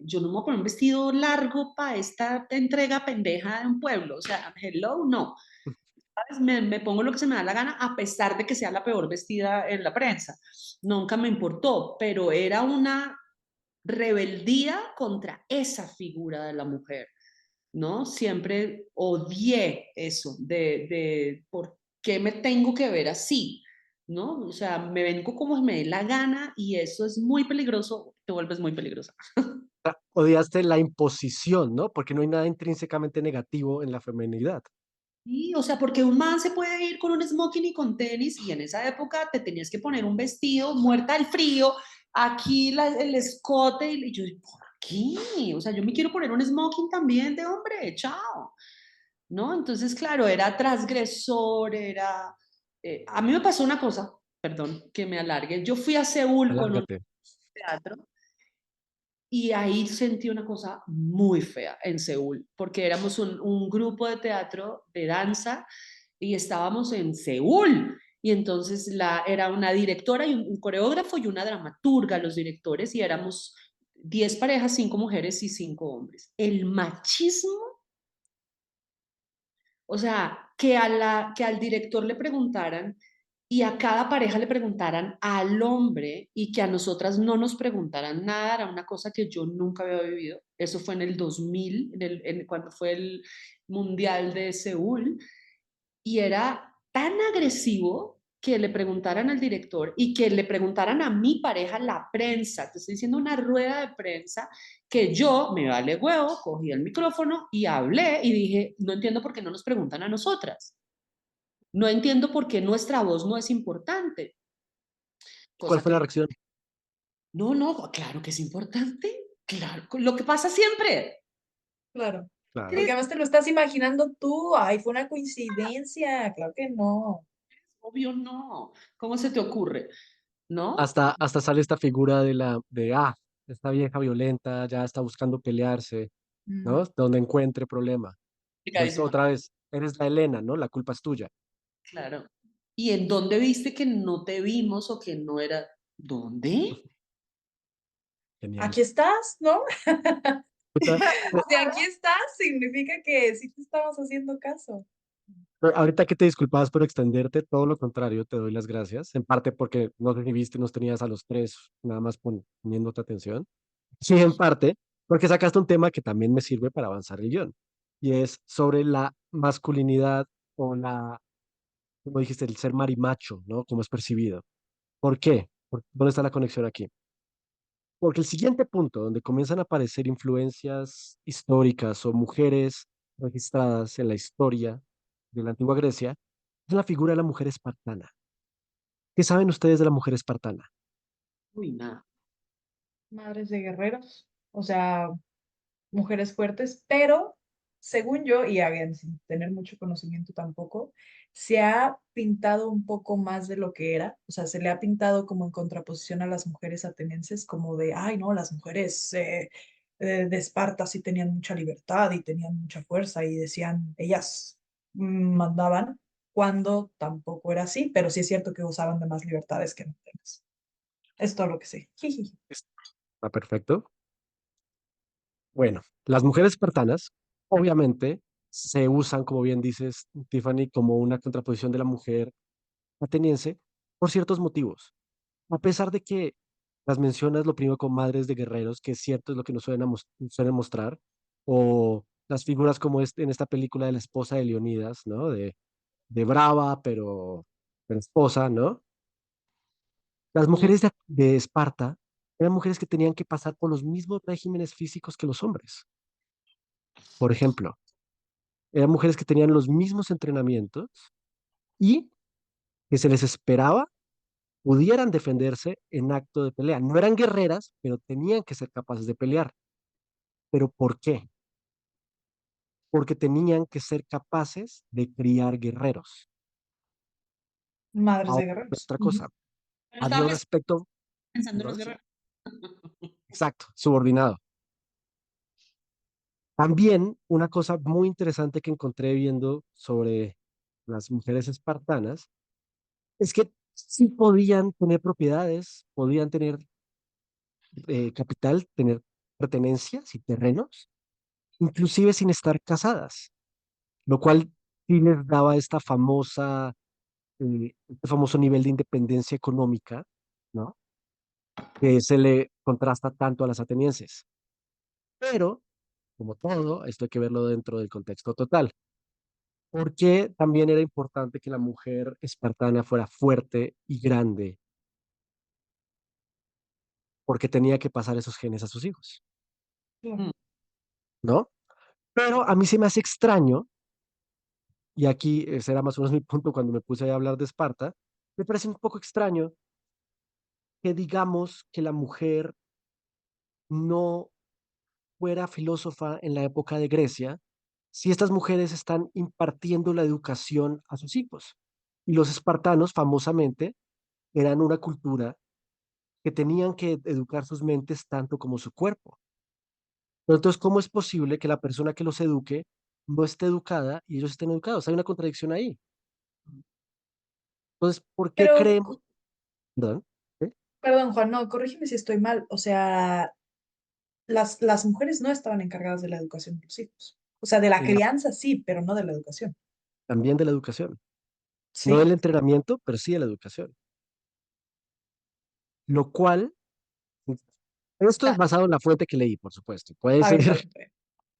Speaker 2: yo no me voy a poner un vestido largo para esta entrega pendeja de un pueblo, o sea, hello, no. ¿Sabes? Me pongo lo que se me da la gana, a pesar de que sea la peor vestida en la prensa. Nunca me importó, pero era una rebeldía contra esa figura de la mujer, ¿no? Siempre odié eso de por qué me tengo que ver así, ¿no? O sea, me vengo como me dé la gana y eso es muy peligroso, te vuelves muy peligrosa.
Speaker 1: Odiaste la imposición, ¿no? Porque no hay nada intrínsecamente negativo en la feminidad.
Speaker 2: Sí, o sea, porque un man se puede ir con un smoking y con tenis y en esa época te tenías que poner un vestido muerta del frío, aquí el escote y yo, ¿por qué? O sea, yo me quiero poner un smoking también de hombre, chao, ¿no? Entonces, claro, era transgresor, a mí me pasó una cosa, perdón, que me alargue. Yo fui a Seúl con un
Speaker 1: Alárgate.
Speaker 2: teatro y ahí sentí una cosa muy fea en Seúl, porque éramos un grupo de teatro de danza y estábamos en Seúl. Y entonces era una directora y un coreógrafo y una dramaturga, los directores, y éramos 10 parejas, 5 mujeres y 5 hombres. El machismo, o sea, que al director le preguntaran y a cada pareja le preguntaran al hombre y que a nosotras no nos preguntaran nada, era una cosa que yo nunca había vivido. Eso fue en el 2000, cuando fue el Mundial de Seúl, y era tan agresivo que le preguntaran al director y que le preguntaran a mi pareja, la prensa, te estoy diciendo una rueda de prensa, que yo me vale huevo, cogí el micrófono y hablé y dije, no entiendo por qué no nos preguntan a nosotras. No entiendo por qué nuestra voz no es importante.
Speaker 1: ¿Cuál
Speaker 2: Cosa
Speaker 1: fue la
Speaker 2: que,
Speaker 1: reacción?
Speaker 2: no, no, claro que es importante. Claro, lo que pasa siempre.
Speaker 3: Claro.
Speaker 1: Claro.
Speaker 3: Porque además te lo estás imaginando tú. Ay, fue una coincidencia. Claro que no.
Speaker 2: Obvio no. ¿Cómo se te ocurre? ¿No?
Speaker 1: Hasta sale esta figura esta vieja violenta ya está buscando pelearse, ¿no?
Speaker 3: Mm,
Speaker 1: Donde encuentre problema. Pues
Speaker 2: Complicadísimo.
Speaker 1: otra vez, eres la Elena, ¿no? La culpa es tuya.
Speaker 2: Claro. ¿Y en dónde viste que no te vimos o que no era? ¿Dónde?
Speaker 1: Genial.
Speaker 3: Aquí estás, ¿no?
Speaker 1: Puta,
Speaker 3: Si aquí estás, significa que sí te estamos haciendo caso.
Speaker 1: ahorita que te disculpabas por extenderte, todo lo contrario, te doy las gracias. En parte porque no te viste, nos tenías a los tres nada más poniéndote atención. Sí, en parte, porque sacaste un tema que también me sirve para avanzar el guión. Y es sobre la masculinidad o como dijiste, el ser marimacho, ¿no? Como es percibido. ¿Por qué? ¿Dónde está la conexión aquí? Porque el siguiente punto, donde comienzan a aparecer influencias históricas o mujeres registradas en la historia de la antigua Grecia, es la figura de la mujer espartana. ¿Qué saben ustedes de la mujer espartana?
Speaker 2: Uy, nada.
Speaker 3: Madres de guerreros, o sea, mujeres fuertes, pero según yo, y again, sin tener mucho conocimiento tampoco, se ha pintado un poco más de lo que era, o sea, se le ha pintado como en contraposición a las mujeres atenienses, como de, ay, no, las mujeres de Esparta sí tenían mucha libertad y tenían mucha fuerza y decían, ellas mandaban, cuando tampoco era así, pero sí es cierto que usaban de más libertades que no tenías. Es todo lo que sé.
Speaker 1: Está perfecto. Bueno, las mujeres espartanas, obviamente, se usan, como bien dices, Tiffany, como una contraposición de la mujer ateniense por ciertos motivos. A pesar de que las mencionas lo primero con madres de guerreros, que es cierto, es lo que nos suelen mostrar, o las figuras como en esta película de la esposa de Leonidas, ¿no? De brava, pero esposa, ¿no? Las
Speaker 2: Mm.
Speaker 1: mujeres de Esparta eran mujeres que tenían que pasar por los mismos regímenes físicos que los hombres. Por ejemplo, eran mujeres que tenían los mismos entrenamientos y que se les esperaba pudieran defenderse en acto de pelea. No eran guerreras, pero tenían que ser capaces de pelear. ¿Pero por qué? Porque tenían que ser capaces de criar guerreros.
Speaker 3: Madres de
Speaker 1: Ahora,
Speaker 3: guerreros.
Speaker 1: otra
Speaker 3: Ujú.
Speaker 1: cosa,
Speaker 2: Bueno,
Speaker 1: había
Speaker 2: estaba
Speaker 1: un aspecto,
Speaker 2: pensando en los
Speaker 1: perdón, sí,
Speaker 2: guerreros.
Speaker 1: exacto, subordinado. También una cosa muy interesante que encontré viendo sobre las mujeres espartanas es que sí podían tener propiedades, podían tener capital, tener pertenencias y terrenos, inclusive sin estar casadas, lo cual sí les daba este famoso nivel de independencia económica, ¿no? Que se le contrasta tanto a las atenienses. Pero, como todo, esto hay que verlo dentro del contexto total. Porque también era importante que la mujer espartana fuera fuerte y grande, porque tenía que pasar esos genes a sus hijos,
Speaker 3: Claro.
Speaker 2: Mm.
Speaker 1: ¿no? Pero a mí se me hace extraño, y aquí ese era más o menos mi punto cuando me puse a hablar de Esparta, me parece un poco extraño que digamos que la mujer no fuera filósofa en la época de Grecia, si estas mujeres están impartiendo la educación a sus hijos. Y los espartanos, famosamente, eran una cultura que tenían que educar sus mentes tanto como su cuerpo. Pero entonces, ¿cómo es posible que la persona que los eduque no esté educada y ellos estén educados? Hay una contradicción ahí. Entonces, ¿por qué
Speaker 3: Pero,
Speaker 1: creemos? ¿Perdón? ¿Sí?
Speaker 3: perdón, Juan, no, corrígeme si estoy mal. O sea, las mujeres no estaban encargadas de la educación de los hijos. O sea, de la
Speaker 1: Y la-
Speaker 3: crianza sí, pero no de la educación.
Speaker 1: También de la educación. No
Speaker 3: Sí,
Speaker 1: del entrenamiento, pero sí de la educación. Lo cual, esto es
Speaker 3: ah,
Speaker 1: basado en la fuente que leí, por supuesto. Puede
Speaker 3: está
Speaker 1: ser,
Speaker 3: bien, está bien, está bien.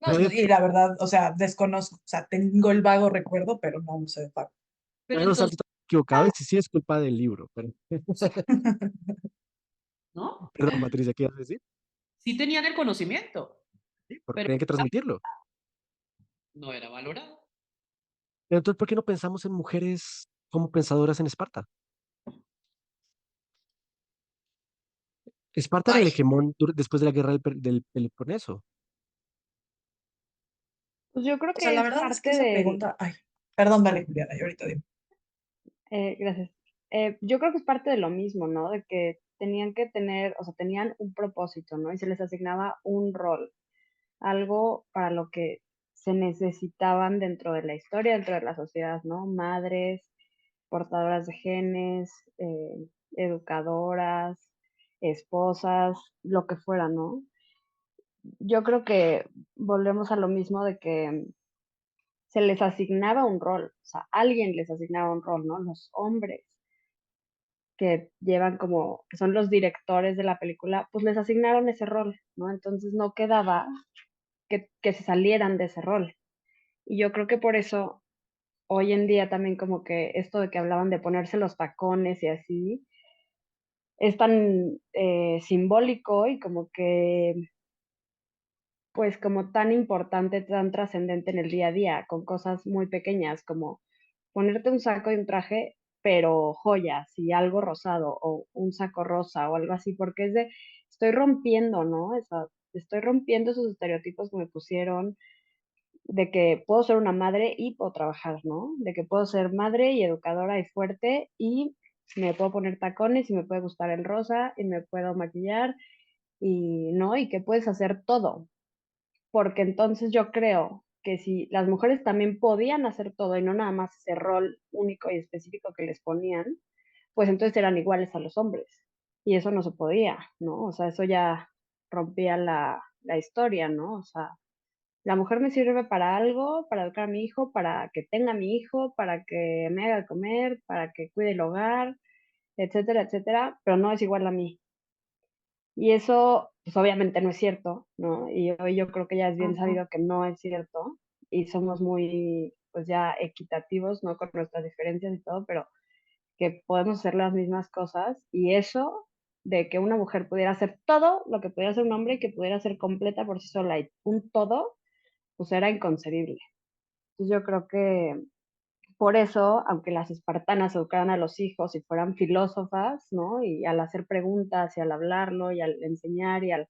Speaker 3: No,
Speaker 1: puede,
Speaker 3: y la verdad, o sea, desconozco, o sea, tengo el vago recuerdo, pero no lo sé de pago.
Speaker 2: Pero
Speaker 1: puede estar
Speaker 2: entonces,
Speaker 1: totalmente equivocado y si sí es culpa del libro. Pero,
Speaker 2: ¿no?
Speaker 1: perdón, Patricia, ¿qué ibas a decir?
Speaker 2: Sí tenían el conocimiento,
Speaker 1: Sí, porque
Speaker 2: pero
Speaker 1: tienen que transmitirlo.
Speaker 2: no era valorado.
Speaker 1: Pero entonces, ¿por qué no pensamos en mujeres como pensadoras en Esparta? Esparta era
Speaker 3: Ay,
Speaker 1: el hegemón después de la guerra del Peloponeso.
Speaker 4: Pues yo creo
Speaker 3: o sea,
Speaker 4: que
Speaker 3: la
Speaker 4: es
Speaker 3: verdad es que
Speaker 4: parte
Speaker 3: esa
Speaker 4: del,
Speaker 3: pregunta, ay, perdón, dale, Juliana, y ahorita digo.
Speaker 4: gracias. Yo creo que es parte de lo mismo, ¿no? De que tenían que tener, o sea, tenían un propósito, ¿no? Y se les asignaba un rol, algo para lo que se necesitaban dentro de la historia, dentro de la sociedad, ¿no? Madres, portadoras de genes, educadoras, esposas, lo que fuera, ¿no? Yo creo que volvemos a lo mismo de que se les asignaba un rol, o sea, alguien les asignaba un rol, ¿no? Los hombres que llevan como, que son los directores de la película, pues les asignaron ese rol, ¿no? Entonces no quedaba que se salieran de ese rol. Y yo creo que por eso hoy en día también como que esto de que hablaban de ponerse los tacones y así, es tan simbólico y como que, pues como tan importante, tan trascendente en el día a día, con cosas muy pequeñas como ponerte un saco y un traje, pero joyas y algo rosado o un saco rosa o algo así, porque es de, estoy rompiendo, ¿no? Estoy rompiendo esos estereotipos que me pusieron de que puedo ser una madre y puedo trabajar, ¿no? De que puedo ser madre y educadora y fuerte y me puedo poner tacones y me puede gustar el rosa y me puedo maquillar y, ¿no? Y que puedes hacer todo, porque entonces yo creo que si las mujeres también podían hacer todo y no nada más ese rol único y específico que les ponían, pues entonces eran iguales a los hombres. Y eso no se podía, ¿no? O sea, eso ya rompía la historia, ¿no? O sea, la mujer me sirve para algo, para educar a mi hijo, para que tenga a mi hijo, para que me haga de comer, para que cuide el hogar, etcétera, etcétera, pero no es igual a mí. Y eso, pues obviamente no es cierto, ¿no? Y hoy yo creo que ya es bien
Speaker 3: Ujú.
Speaker 4: sabido que no es cierto y somos muy, pues ya equitativos, ¿no? Con nuestras diferencias y todo, pero que podemos hacer las mismas cosas y eso de que una mujer pudiera hacer todo lo que pudiera hacer un hombre y que pudiera ser completa por sí sola y un todo, pues era inconcebible. Entonces yo creo que por eso, aunque las espartanas educaran a los hijos y fueran filósofas, ¿no? Y al hacer preguntas y al hablarlo y al enseñar y al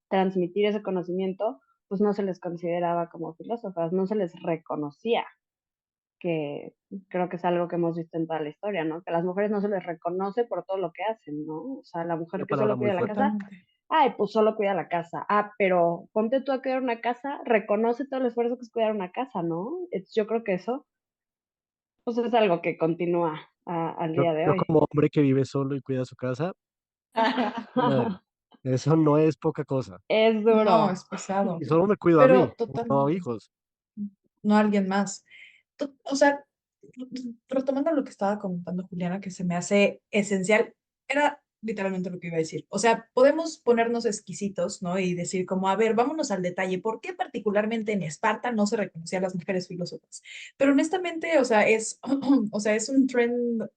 Speaker 4: transmitir ese conocimiento, pues no se les consideraba como filósofas, no se les reconocía, que creo que es algo que hemos visto en toda la historia, ¿no? Que a las mujeres no se les reconoce por todo lo que hacen, ¿no? O sea, la mujer
Speaker 1: Una
Speaker 4: que
Speaker 1: palabra
Speaker 4: solo
Speaker 1: muy
Speaker 4: cuida la
Speaker 1: fuerte.
Speaker 4: casa,
Speaker 3: Totalmente.
Speaker 4: ay, pues solo cuida la casa. Ah, pero ponte tú a cuidar una casa, reconoce todo el esfuerzo que es cuidar una casa, ¿no? Yo creo que eso pues es algo que continúa al
Speaker 1: Yo,
Speaker 4: día de
Speaker 1: yo
Speaker 4: hoy.
Speaker 1: como hombre que vive solo y cuida su casa, madre, eso no es poca cosa.
Speaker 4: Es
Speaker 3: No,
Speaker 4: duro.
Speaker 3: es pesado,
Speaker 1: Y solo me cuido a mí,
Speaker 3: pero
Speaker 1: no a
Speaker 3: totalmente,
Speaker 1: hijos.
Speaker 3: no alguien más. O sea, retomando lo que estaba comentando Juliana, que se me hace esencial, era literalmente lo que iba a decir. O sea, podemos ponernos exquisitos, ¿no? Y decir como, a ver, vámonos al detalle, ¿por qué particularmente en Esparta no se reconocían las mujeres filósofas? Pero honestamente, o sea, o sea, es un trend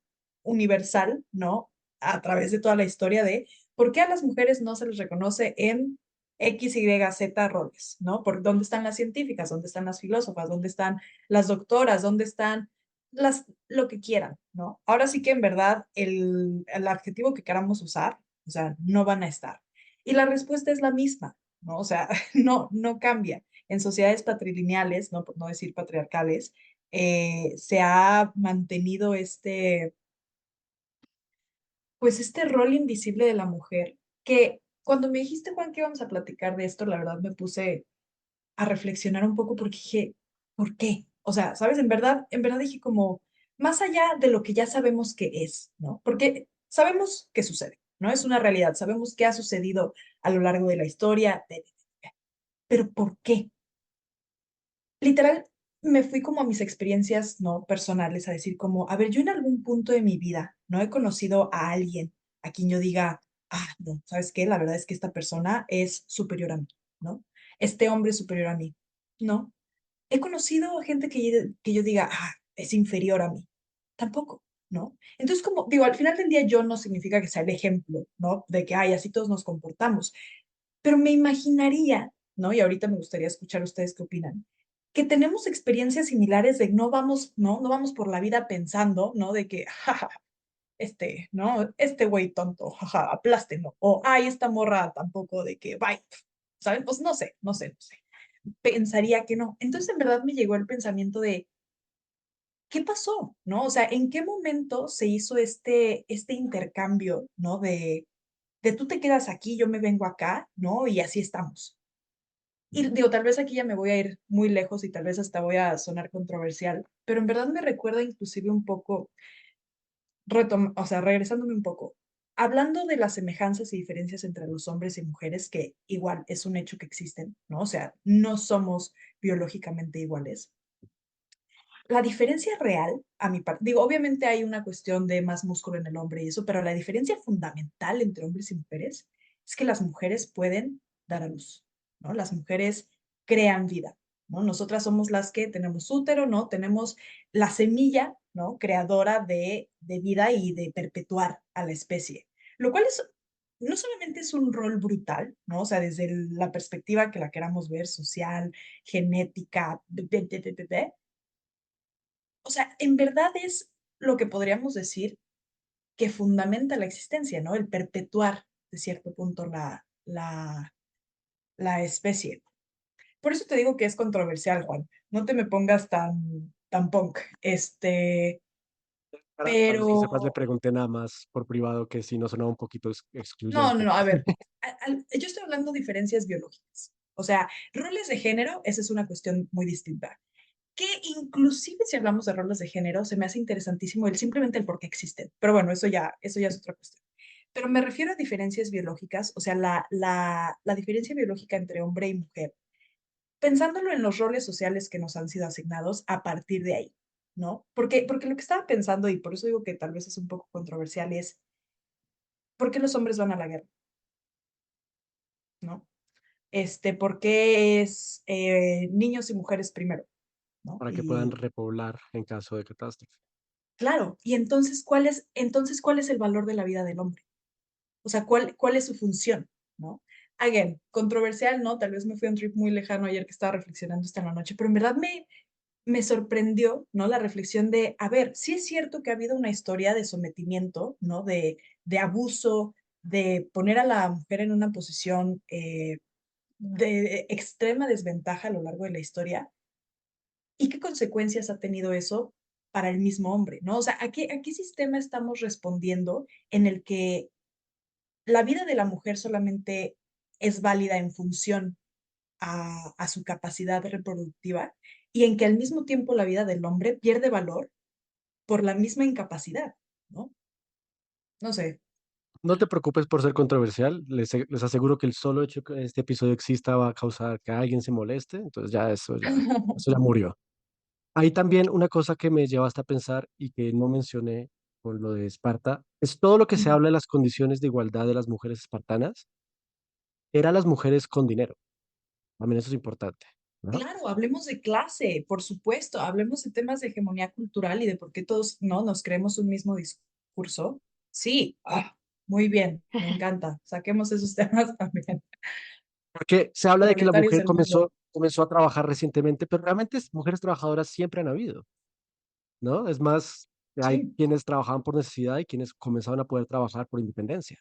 Speaker 3: universal, ¿no? A través de toda la historia de por qué a las mujeres no se les reconoce en X, Y, Z roles, ¿no? Por dónde están las científicas, dónde están las filósofas, dónde están las doctoras, dónde están lo que quieran, ¿no? Ahora sí que en verdad el adjetivo que queramos usar, o sea, no van a estar. Y la respuesta es la misma, ¿no? O sea, no cambia. En sociedades patrilineales, no, por no decir patriarcales, se ha mantenido pues este rol invisible de la mujer, que cuando me dijiste, Juan, que íbamos a platicar de esto, la verdad me puse a reflexionar un poco porque dije, ¿por qué? O sea, ¿sabes? En verdad dije como, más allá de lo que ya sabemos que es, ¿no? Porque sabemos que sucede, ¿no? Es una realidad, sabemos qué ha sucedido a lo largo de la historia, pero ¿por qué? Literal, me fui como a mis experiencias, ¿no? Personales, a decir como, a ver, yo en algún punto de mi vida no he conocido a alguien a quien yo diga, no, ¿sabes qué? La verdad es que esta persona es superior a mí, ¿no? Este hombre es superior a mí, ¿no? He conocido gente que yo diga, es inferior a mí. Tampoco, ¿no? Entonces, como digo, al final del día yo no significa que sea el ejemplo, ¿no? De que, así todos nos comportamos. Pero me imaginaría, ¿no? Y ahorita me gustaría escuchar ustedes qué opinan, que tenemos experiencias similares de no vamos, ¿no? No vamos por la vida pensando, ¿no? De que, jaja, ¿no? Este güey tonto, jaja, aplástenlo. O, esta morra tampoco, de que, bye, ¿saben? Pues no sé. Pensaría que no. Entonces, en verdad me llegó el pensamiento de, ¿qué pasó? ¿No? O sea, ¿en qué momento se hizo este intercambio, ¿no? De tú te quedas aquí, yo me vengo acá, ¿no? Y así estamos. Y digo, tal vez aquí ya me voy a ir muy lejos y tal vez hasta voy a sonar controversial, pero en verdad me recuerda inclusive un poco, o sea, regresándome un poco, hablando de las semejanzas y diferencias entre los hombres y mujeres, que igual es un hecho que existen, ¿no? O sea, no somos biológicamente iguales. La diferencia real, a mi parte, digo, obviamente hay una cuestión de más músculo en el hombre y eso, pero la diferencia fundamental entre hombres y mujeres es que las mujeres pueden dar a luz, ¿no? Las mujeres crean vida, ¿no? Nosotras somos las que tenemos útero, ¿no? Tenemos la semilla, ¿no? Creadora de vida y de perpetuar a la especie, lo cual es, no solamente es un rol brutal, ¿no? O sea, desde la perspectiva que la queramos ver, social, genética, o sea, en verdad es lo que podríamos decir que fundamenta la existencia, ¿no? El perpetuar de cierto punto la especie. Por eso te digo que es controversial, Juan. No te me pongas tan punk.
Speaker 1: Para que sepas, le
Speaker 3: Pero
Speaker 1: pregunté nada más por privado que si no sonaba un poquito
Speaker 3: no,
Speaker 1: excluyente.
Speaker 3: no, a ver, yo estoy hablando de diferencias biológicas. O sea, roles de género, esa es una cuestión muy distinta. Que inclusive si hablamos de roles de género, se me hace interesantísimo simplemente el por qué existen. Pero bueno, eso ya es otra cuestión. Pero me refiero a diferencias biológicas, o sea, la diferencia biológica entre hombre y mujer, pensándolo en los roles sociales que nos han sido asignados a partir de ahí, ¿no? Porque lo que estaba pensando, y por eso digo que tal vez es un poco controversial, es ¿por qué los hombres van a la guerra? ¿No? ¿Por qué es niños y mujeres primero? ¿No?
Speaker 1: Para que puedan
Speaker 3: Y
Speaker 1: repoblar en caso de catástrofe.
Speaker 3: claro, y entonces cuál es el valor de la vida del hombre? O sea, ¿cuál es su función? ¿No? Again, controversial, ¿no? Tal vez me fui a un trip muy lejano ayer que estaba reflexionando esta en la noche, pero en verdad me sorprendió, ¿no? La reflexión de, a ver, sí es cierto que ha habido una historia de sometimiento, ¿no? De abuso, de poner a la mujer en una posición de extrema desventaja a lo largo de la historia. ¿Y qué consecuencias ha tenido eso para el mismo hombre? ¿No? O sea, ¿a qué sistema estamos respondiendo en el que la vida de la mujer solamente es válida en función a su capacidad reproductiva y en que al mismo tiempo la vida del hombre pierde valor por la misma incapacidad, ¿no? No sé.
Speaker 1: No te preocupes por ser controversial. Les aseguro que el solo hecho que este episodio exista va a causar que alguien se moleste. Entonces eso ya murió. Hay también una cosa que me lleva hasta pensar y que no mencioné con lo de Esparta, es todo lo que se habla de las condiciones de igualdad de las mujeres espartanas, eran las mujeres con dinero. También eso es importante, ¿no?
Speaker 3: Claro, hablemos de clase, por supuesto, hablemos de temas de hegemonía cultural y de por qué todos no nos creemos un mismo discurso. Sí, muy bien, me encanta. Saquemos esos temas también.
Speaker 1: Porque se habla de que la
Speaker 3: Proletarios
Speaker 1: mujer
Speaker 3: del mundo.
Speaker 1: comenzó a trabajar recientemente, pero realmente mujeres trabajadoras siempre han habido, ¿no? Es más, hay
Speaker 3: Sí.
Speaker 1: quienes trabajaban por necesidad y quienes comenzaron a poder trabajar por independencia.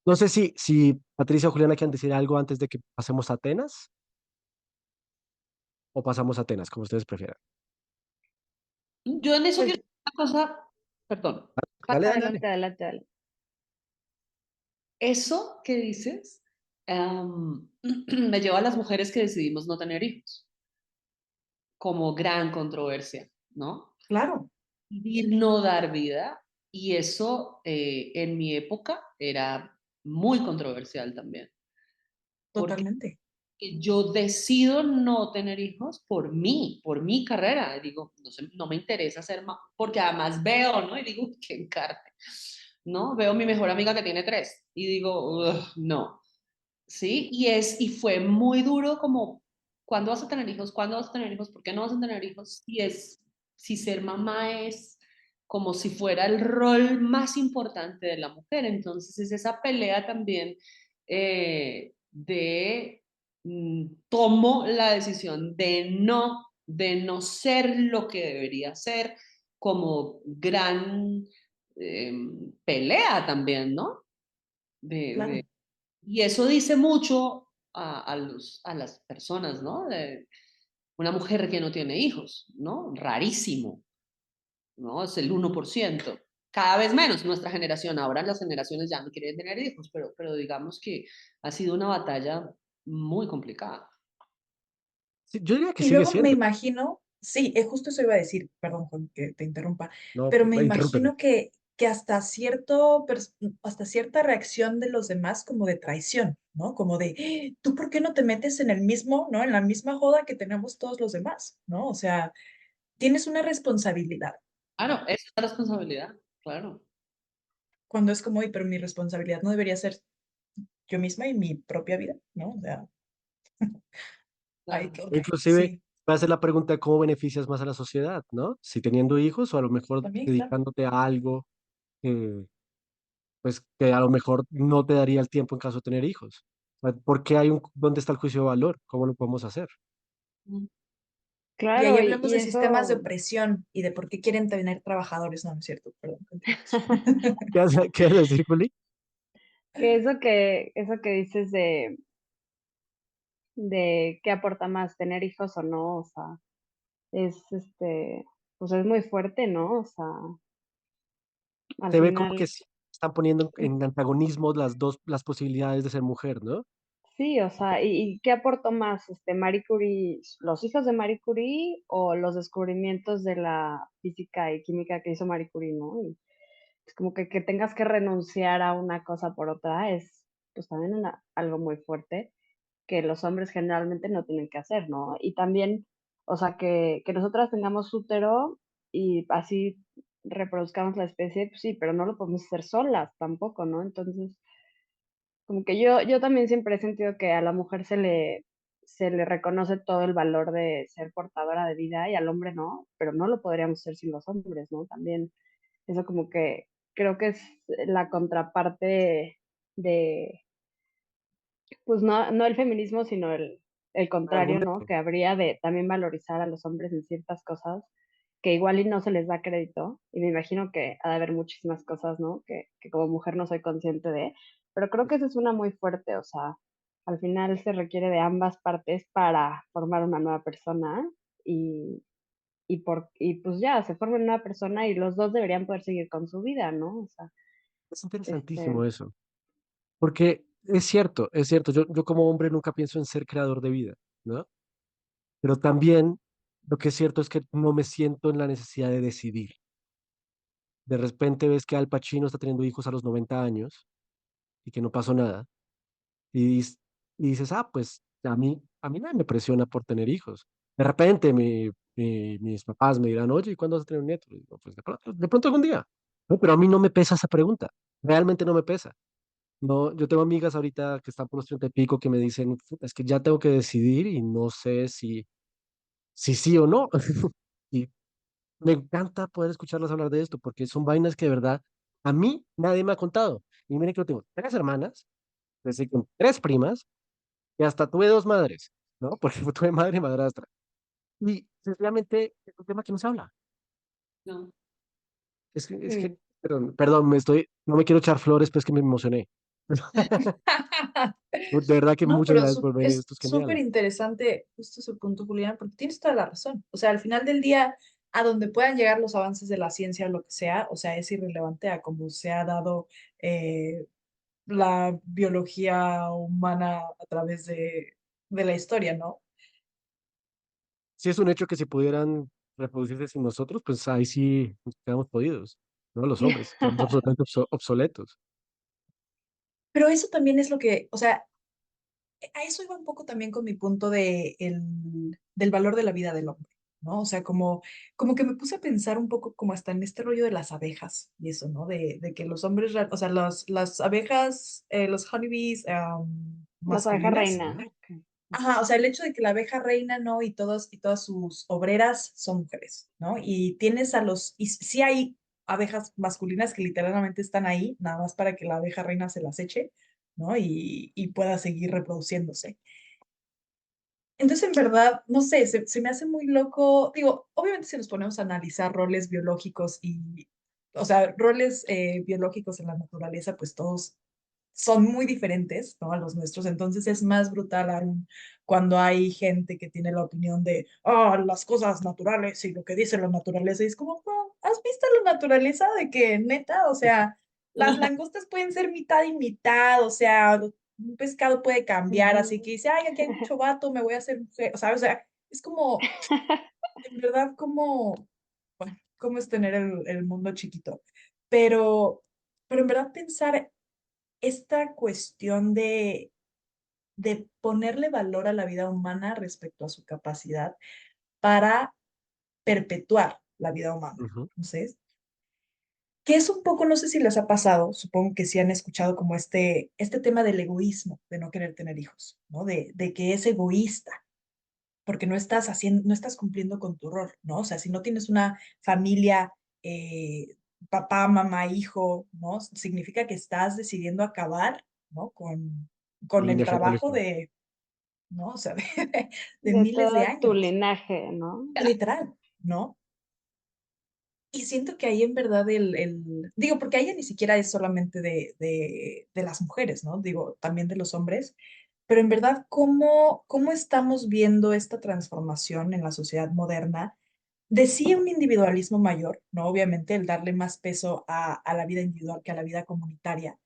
Speaker 1: No sé si Patricia o Juliana quieren decir algo antes de que pasemos a Atenas o pasamos a Atenas, como ustedes prefieran.
Speaker 2: Yo en eso
Speaker 3: Pues,
Speaker 2: quiero decir una cosa, perdón.
Speaker 1: Dale, dale, dale.
Speaker 4: Adelante, adelante, adelante.
Speaker 2: Eso que dices me lleva a las mujeres que decidimos no tener hijos, como gran controversia, ¿no?
Speaker 3: claro,
Speaker 2: Decidir no dar vida, y eso en mi época era muy controversial también, porque
Speaker 3: totalmente.
Speaker 2: que yo decido no tener hijos por mi carrera. Digo, no, no me interesa ser mamá, porque además veo, ¿no? Y digo, "Uy, qué encarte", ¿no? Veo a mi mejor amiga que tiene 3 y digo, "Ugh, no", ¿sí? Y fue muy duro como, ¿cuándo vas a tener hijos? ¿Cuándo vas a tener hijos? ¿Por qué no vas a tener hijos? Si ser mamá es como si fuera el rol más importante de la mujer. Entonces es esa pelea también de tomo la decisión de no ser lo que debería ser como gran eh, pelea también, ¿no?
Speaker 3: Claro.
Speaker 2: Y eso dice mucho a las personas, ¿no? De una mujer que no tiene hijos, ¿no? Rarísimo, ¿no? Es el 1%. Cada vez menos nuestra generación. Ahora las generaciones ya no quieren tener hijos, pero digamos que ha sido una batalla muy complicada.
Speaker 1: Sí, yo diría que
Speaker 3: Y
Speaker 1: sigue
Speaker 3: luego me
Speaker 1: siendo,
Speaker 3: imagino, sí, justo eso iba a decir, perdón, Juan, que te interrumpa,
Speaker 1: no,
Speaker 3: pero me
Speaker 1: interrúmpeme.
Speaker 3: imagino que hasta cierta reacción de los demás, como de traición, ¿no? Como de, ¿tú por qué no te metes en el mismo, ¿no? En la misma joda que tenemos todos los demás, ¿no? O sea, tienes una responsabilidad.
Speaker 2: Claro, es una responsabilidad, claro.
Speaker 3: Cuando es como, pero mi responsabilidad no debería ser yo misma y mi propia vida, ¿no? O sea, ay,
Speaker 2: Claro.
Speaker 3: ok,
Speaker 1: Inclusive,
Speaker 3: sí,
Speaker 1: va a ser la pregunta de cómo beneficias más a la sociedad, ¿no? Si teniendo hijos o a lo mejor
Speaker 3: también, claro.
Speaker 1: dedicándote a algo, eh, pues que a lo mejor no te daría el tiempo en caso de tener hijos. ¿Por qué dónde está el juicio de valor? ¿Cómo lo podemos hacer?
Speaker 3: Y ahí
Speaker 4: Claro,
Speaker 3: hablamos
Speaker 4: y
Speaker 3: de sistemas de
Speaker 4: eso,
Speaker 3: opresión y de por qué quieren tener trabajadores. No, no es cierto, perdón. Continúas.
Speaker 1: ¿Qué vas a decir, Juli?
Speaker 4: que eso que dices de qué aporta más, tener hijos o no, o sea, es pues es muy fuerte, ¿no? O sea, al
Speaker 1: Se ve como que
Speaker 4: final,
Speaker 1: sí están poniendo en antagonismo las posibilidades de ser mujer, ¿no?
Speaker 4: sí, o sea, y qué aportó más, Marie Curie, los hijos de Marie Curie o los descubrimientos de la física y química que hizo Marie Curie, ¿no? Y es como que tengas que renunciar a una cosa por otra es, pues también algo muy fuerte que los hombres generalmente no tienen que hacer, ¿no? Y también, o sea, que nosotras tengamos útero y así reproduzcamos la especie, pues sí, pero no lo podemos hacer solas tampoco, ¿no? Entonces, como que yo también siempre he sentido que a la mujer se le reconoce todo el valor de ser portadora de vida y al hombre no, pero no lo podríamos hacer sin los hombres, ¿no? También eso como que creo que es la contraparte de pues no el feminismo, sino el
Speaker 1: El
Speaker 4: contrario, ¿no?
Speaker 1: argumento.
Speaker 4: Que habría de también valorizar a los hombres en ciertas cosas que igual y no se les da crédito. Y me imagino que ha de haber muchísimas cosas, ¿no? Que como mujer no soy consciente de. Pero creo que esa es una muy fuerte, o sea, al final se requiere de ambas partes para formar una nueva persona y, y pues ya, se forma una nueva persona y los dos deberían poder seguir con su vida, ¿no? O sea,
Speaker 1: Es interesantísimo
Speaker 4: este,
Speaker 1: eso, porque es cierto, yo como hombre nunca pienso en ser creador de vida, ¿no? Pero también lo que es cierto es que no me siento en la necesidad de decidir. De repente ves que Al Pacino está teniendo hijos a los 90 años y que no pasó nada. Y, y dices, ah, pues a mí nadie me presiona por tener hijos. De repente mis papás me dirán, oye, ¿y cuándo vas a tener un nieto? Y digo, pues de pronto algún día. No, pero a mí no me pesa esa pregunta. Realmente no me pesa. No, yo tengo amigas ahorita que están por los 30 y pico que me dicen, "Puta, es que ya tengo que decidir y no sé si sí o no". Y me encanta poder escucharlas hablar de esto porque son vainas que de verdad a mí nadie me ha contado. Y miren que yo tengo 3 hermanas, es decir, con 3 primas y hasta tuve 2 madres, ¿no? Porque tuve madre y madrastra. Y sencillamente es un tema que no se habla.
Speaker 2: No.
Speaker 1: Es que,
Speaker 4: mm,
Speaker 1: perdón, no me quiero echar flores, pues que me emocioné. De verdad que
Speaker 3: No,
Speaker 1: muchas
Speaker 3: pero
Speaker 1: gracias por venir,
Speaker 3: es
Speaker 1: esto es
Speaker 3: súper
Speaker 1: genial.
Speaker 3: interesante justo su punto, Julián, porque tienes toda la razón. O sea, al final del día, a donde puedan llegar los avances de la ciencia o lo que sea, o sea, es irrelevante a cómo se ha dado la biología humana a través de la historia, ¿no?
Speaker 1: Si es un hecho que si pudieran reproducirse sin nosotros, pues ahí sí nos quedamos podidos, ¿no? Los hombres, quedamos absolutamente obsoletos.
Speaker 3: Pero eso también es lo que, o sea, a eso iba un poco también con mi punto del valor de la vida del hombre, ¿no? O sea, como que me puse a pensar un poco como hasta en este rollo de las abejas y eso, ¿no? De que los hombres, o sea, las abejas, los honeybees
Speaker 4: Las abejas
Speaker 3: masculinas.
Speaker 4: reina.
Speaker 3: Ajá, o sea, el hecho de que la abeja reina, ¿no? Y todas sus obreras son mujeres, ¿no? Y tienes y sí hay abejas masculinas que literalmente están ahí, nada más para que la abeja reina se las eche, ¿no? Y pueda seguir reproduciéndose. Entonces, en verdad, no sé, se me hace muy loco. Digo, obviamente si nos ponemos a analizar roles biológicos o sea, roles biológicos en la naturaleza, pues todos son muy diferentes, ¿no? A los nuestros. Entonces es más brutal aún cuando hay gente que tiene la opinión de, las cosas naturales y lo que dice la naturaleza. Y es como, "No, ¿has visto la naturaleza de que neta? O sea, las langostas pueden ser mitad y mitad, o sea, un pescado puede cambiar, así que dice, ay, aquí hay mucho vato, me voy a hacer mujer, ¿sabes? O sea, es como, en verdad, como, bueno, cómo es tener el mundo chiquito. Pero, pero en verdad pensar esta cuestión de ponerle valor a la vida humana respecto a su capacidad para perpetuar la vida humana.
Speaker 1: Ujú.
Speaker 3: Entonces, que es un poco, no sé si les ha pasado, supongo que sí han escuchado como este tema del egoísmo, de no querer tener hijos, ¿no? De que es egoísta, porque no estás cumpliendo con tu rol, ¿no? O sea, si no tienes una familia, papá, mamá, hijo, ¿no? Significa que estás decidiendo acabar, ¿no? Con el
Speaker 1: Línea
Speaker 3: trabajo
Speaker 1: genealógica.
Speaker 3: ¿no? O sea, de
Speaker 4: De
Speaker 3: miles de
Speaker 4: todo tu
Speaker 3: años,
Speaker 4: linaje, ¿no?
Speaker 3: literal, ¿no? Y siento que ahí en verdad digo, porque ahí ya ni siquiera es solamente de las mujeres, ¿no? Digo, también de los hombres, pero en verdad, ¿cómo estamos viendo esta transformación en la sociedad moderna? De sí un individualismo mayor, ¿no? Obviamente el darle más peso a la vida individual que a la vida comunitaria,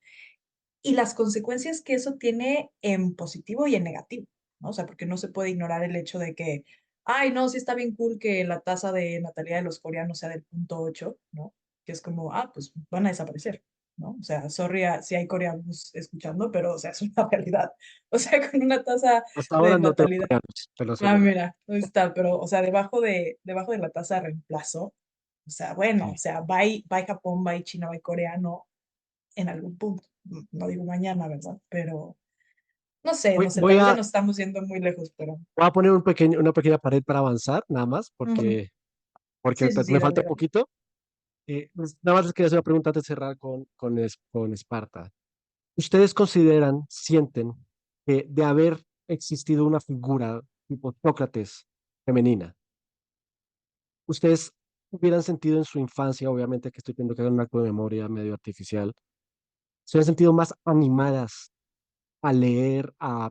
Speaker 3: y las consecuencias que eso tiene en positivo y en negativo, ¿no? O sea, porque no se puede ignorar el hecho de que, ay, no, sí está bien cool que la tasa de natalidad de los coreanos sea del 0,8, ¿no? Que es como, pues van a desaparecer, ¿no? O sea, sorry si hay coreanos escuchando, pero, o sea, es una realidad. O sea, con una tasa
Speaker 1: Hasta
Speaker 3: de
Speaker 1: ahora no tengo
Speaker 3: natalidad,
Speaker 1: coreanos, te lo aseguro.
Speaker 3: mira, no está, pero, o sea, debajo de la tasa de reemplazo, o sea, bueno, o
Speaker 1: Sí.
Speaker 3: sea, bye Japón, bye China, bye Coreano, en algún punto. No digo mañana, ¿verdad? Pero
Speaker 1: Voy,
Speaker 3: no sé,
Speaker 1: voy
Speaker 3: tal vez ya
Speaker 1: a,
Speaker 3: nos estamos yendo muy lejos, pero
Speaker 1: voy a poner una pequeña pared para avanzar, nada más,
Speaker 3: ujú.
Speaker 1: porque
Speaker 3: Sí, sí, sí,
Speaker 1: me falta
Speaker 3: dale,
Speaker 1: un
Speaker 3: dale.
Speaker 1: poquito. Pues, nada más les quería hacer una pregunta antes de cerrar con Esparta. ¿Ustedes consideran, sienten que de haber existido una figura tipo Sócrates femenina, ustedes hubieran sentido en su infancia, obviamente que estoy viendo que hagan un acto de memoria medio artificial, se hubieran sentido más animadas a leer, a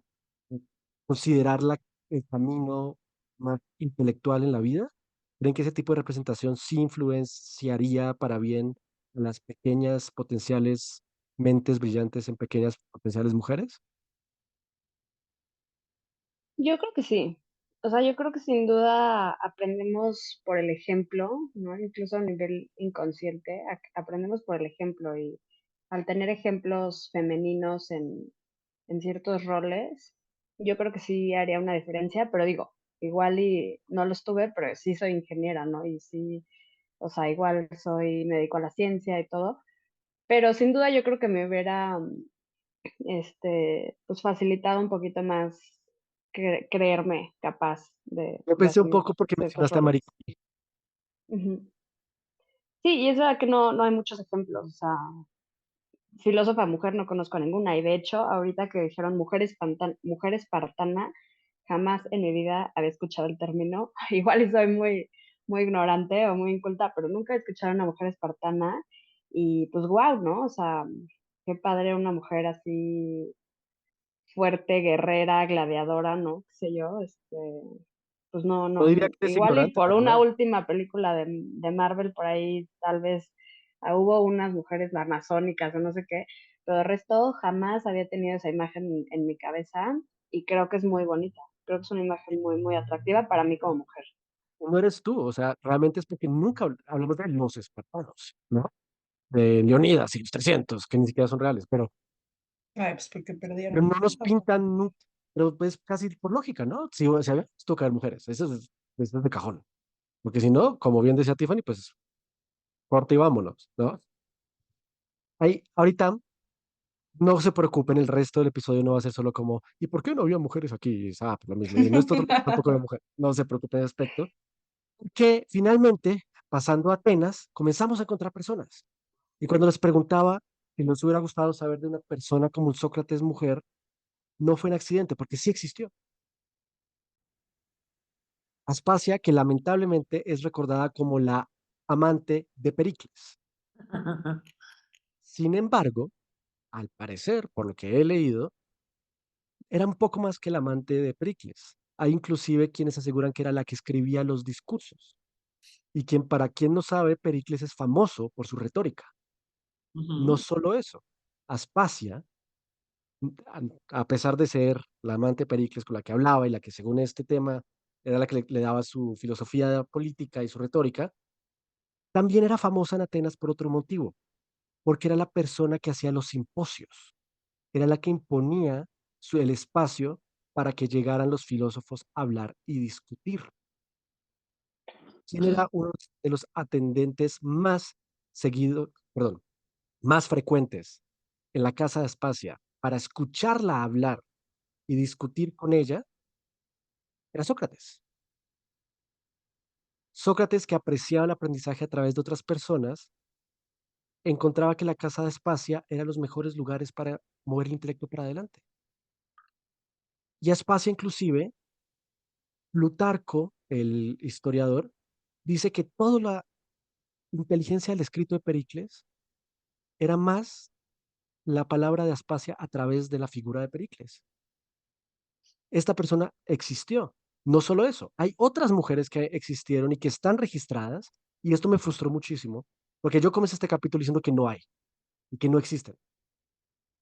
Speaker 1: considerar el camino más intelectual en la vida? ¿Creen que ese tipo de representación sí influenciaría para bien a las pequeñas potenciales mentes brillantes en pequeñas potenciales mujeres?
Speaker 4: Yo creo que sí. O sea, yo creo que sin duda aprendemos por el ejemplo, ¿no? Incluso a nivel inconsciente, aprendemos por el ejemplo y al tener ejemplos femeninos en ciertos roles, yo creo que sí haría una diferencia, pero digo, igual y no los tuve, pero sí soy ingeniera, ¿no? Y sí, o sea, igual me dedico a la ciencia y todo, pero sin duda yo creo que me hubiera pues facilitado un poquito más creerme capaz
Speaker 1: Yo
Speaker 4: de
Speaker 1: pensé un
Speaker 4: asumir
Speaker 1: poco porque
Speaker 4: ciertos
Speaker 1: mencionaste a Marie
Speaker 4: roles.
Speaker 1: Curie.
Speaker 4: Ujú. Sí, y es verdad que no hay muchos ejemplos, o sea, filósofa mujer no conozco a ninguna, y de hecho, ahorita que dijeron mujer espartana, jamás en mi vida había escuchado el término, igual y soy muy ignorante o muy inculta, pero nunca he escuchado a una mujer espartana, y pues wow, ¿no? O sea, qué padre una mujer así fuerte, guerrera, gladiadora, ¿no? Qué sé yo, pues
Speaker 1: No diría que eres
Speaker 4: igual y
Speaker 1: ignorante,
Speaker 4: por
Speaker 1: para
Speaker 4: una
Speaker 1: nada.
Speaker 4: última película de Marvel por ahí, tal vez hubo unas mujeres amazónicas o no sé qué, pero el resto jamás había tenido esa imagen en mi cabeza y creo que es muy bonita, creo que es una imagen muy atractiva para mí como mujer.
Speaker 1: No eres tú, o sea, realmente es porque nunca hablamos de los espartanos, ¿no? De Leonidas y los 300, que ni siquiera son reales, pero
Speaker 3: Pues porque
Speaker 1: no
Speaker 3: perdieron.
Speaker 1: nos pintan nunca. pero pues casi por lógica, ¿no? Si había visto caer mujeres, eso es de cajón. Porque si no, como bien decía Tiffany, pues corte y vámonos, ¿no? Ahí, ahorita, no se preocupen, el resto del episodio no va a ser solo como, ¿y por qué no había mujeres aquí? Y es, pues lo mismo. Y en esto tampoco había mujeres. No se preocupen al aspecto. Que finalmente, pasando a Atenas, comenzamos a encontrar personas. Y cuando les preguntaba si nos hubiera gustado saber de una persona como un Sócrates mujer, no fue un accidente, porque sí existió. Aspasia, que lamentablemente es recordada como la amante de Pericles. Sin embargo, al parecer, por lo que he leído, era un poco más que la amante de Pericles. Hay inclusive quienes aseguran que era la que escribía los discursos. Y para quien no sabe, Pericles es famoso por su retórica. No
Speaker 2: Ujú.
Speaker 1: solo eso, Aspasia, a pesar de ser la amante de Pericles con la que hablaba y la que según este tema era la que le daba su filosofía política y su retórica, también era famosa en Atenas por otro motivo, porque era la persona que hacía los simposios, era la que imponía el espacio para que llegaran los filósofos a hablar y discutir. ¿Quién era uno de los atendentes más seguidos, perdón, más frecuentes en la casa de Aspasia para escucharla hablar y discutir con ella? Era Sócrates. Sócrates, que apreciaba el aprendizaje a través de otras personas, encontraba que la casa de Aspasia era los mejores lugares para mover el intelecto para adelante. Y Aspasia, inclusive, Plutarco, el historiador, dice que toda la inteligencia del escrito de Pericles era más la palabra de Aspasia a través de la figura de Pericles. Esta persona existió. No solo eso, hay otras mujeres que existieron y que están registradas, y esto me frustró muchísimo, porque yo comencé este capítulo diciendo que no hay y que no existen.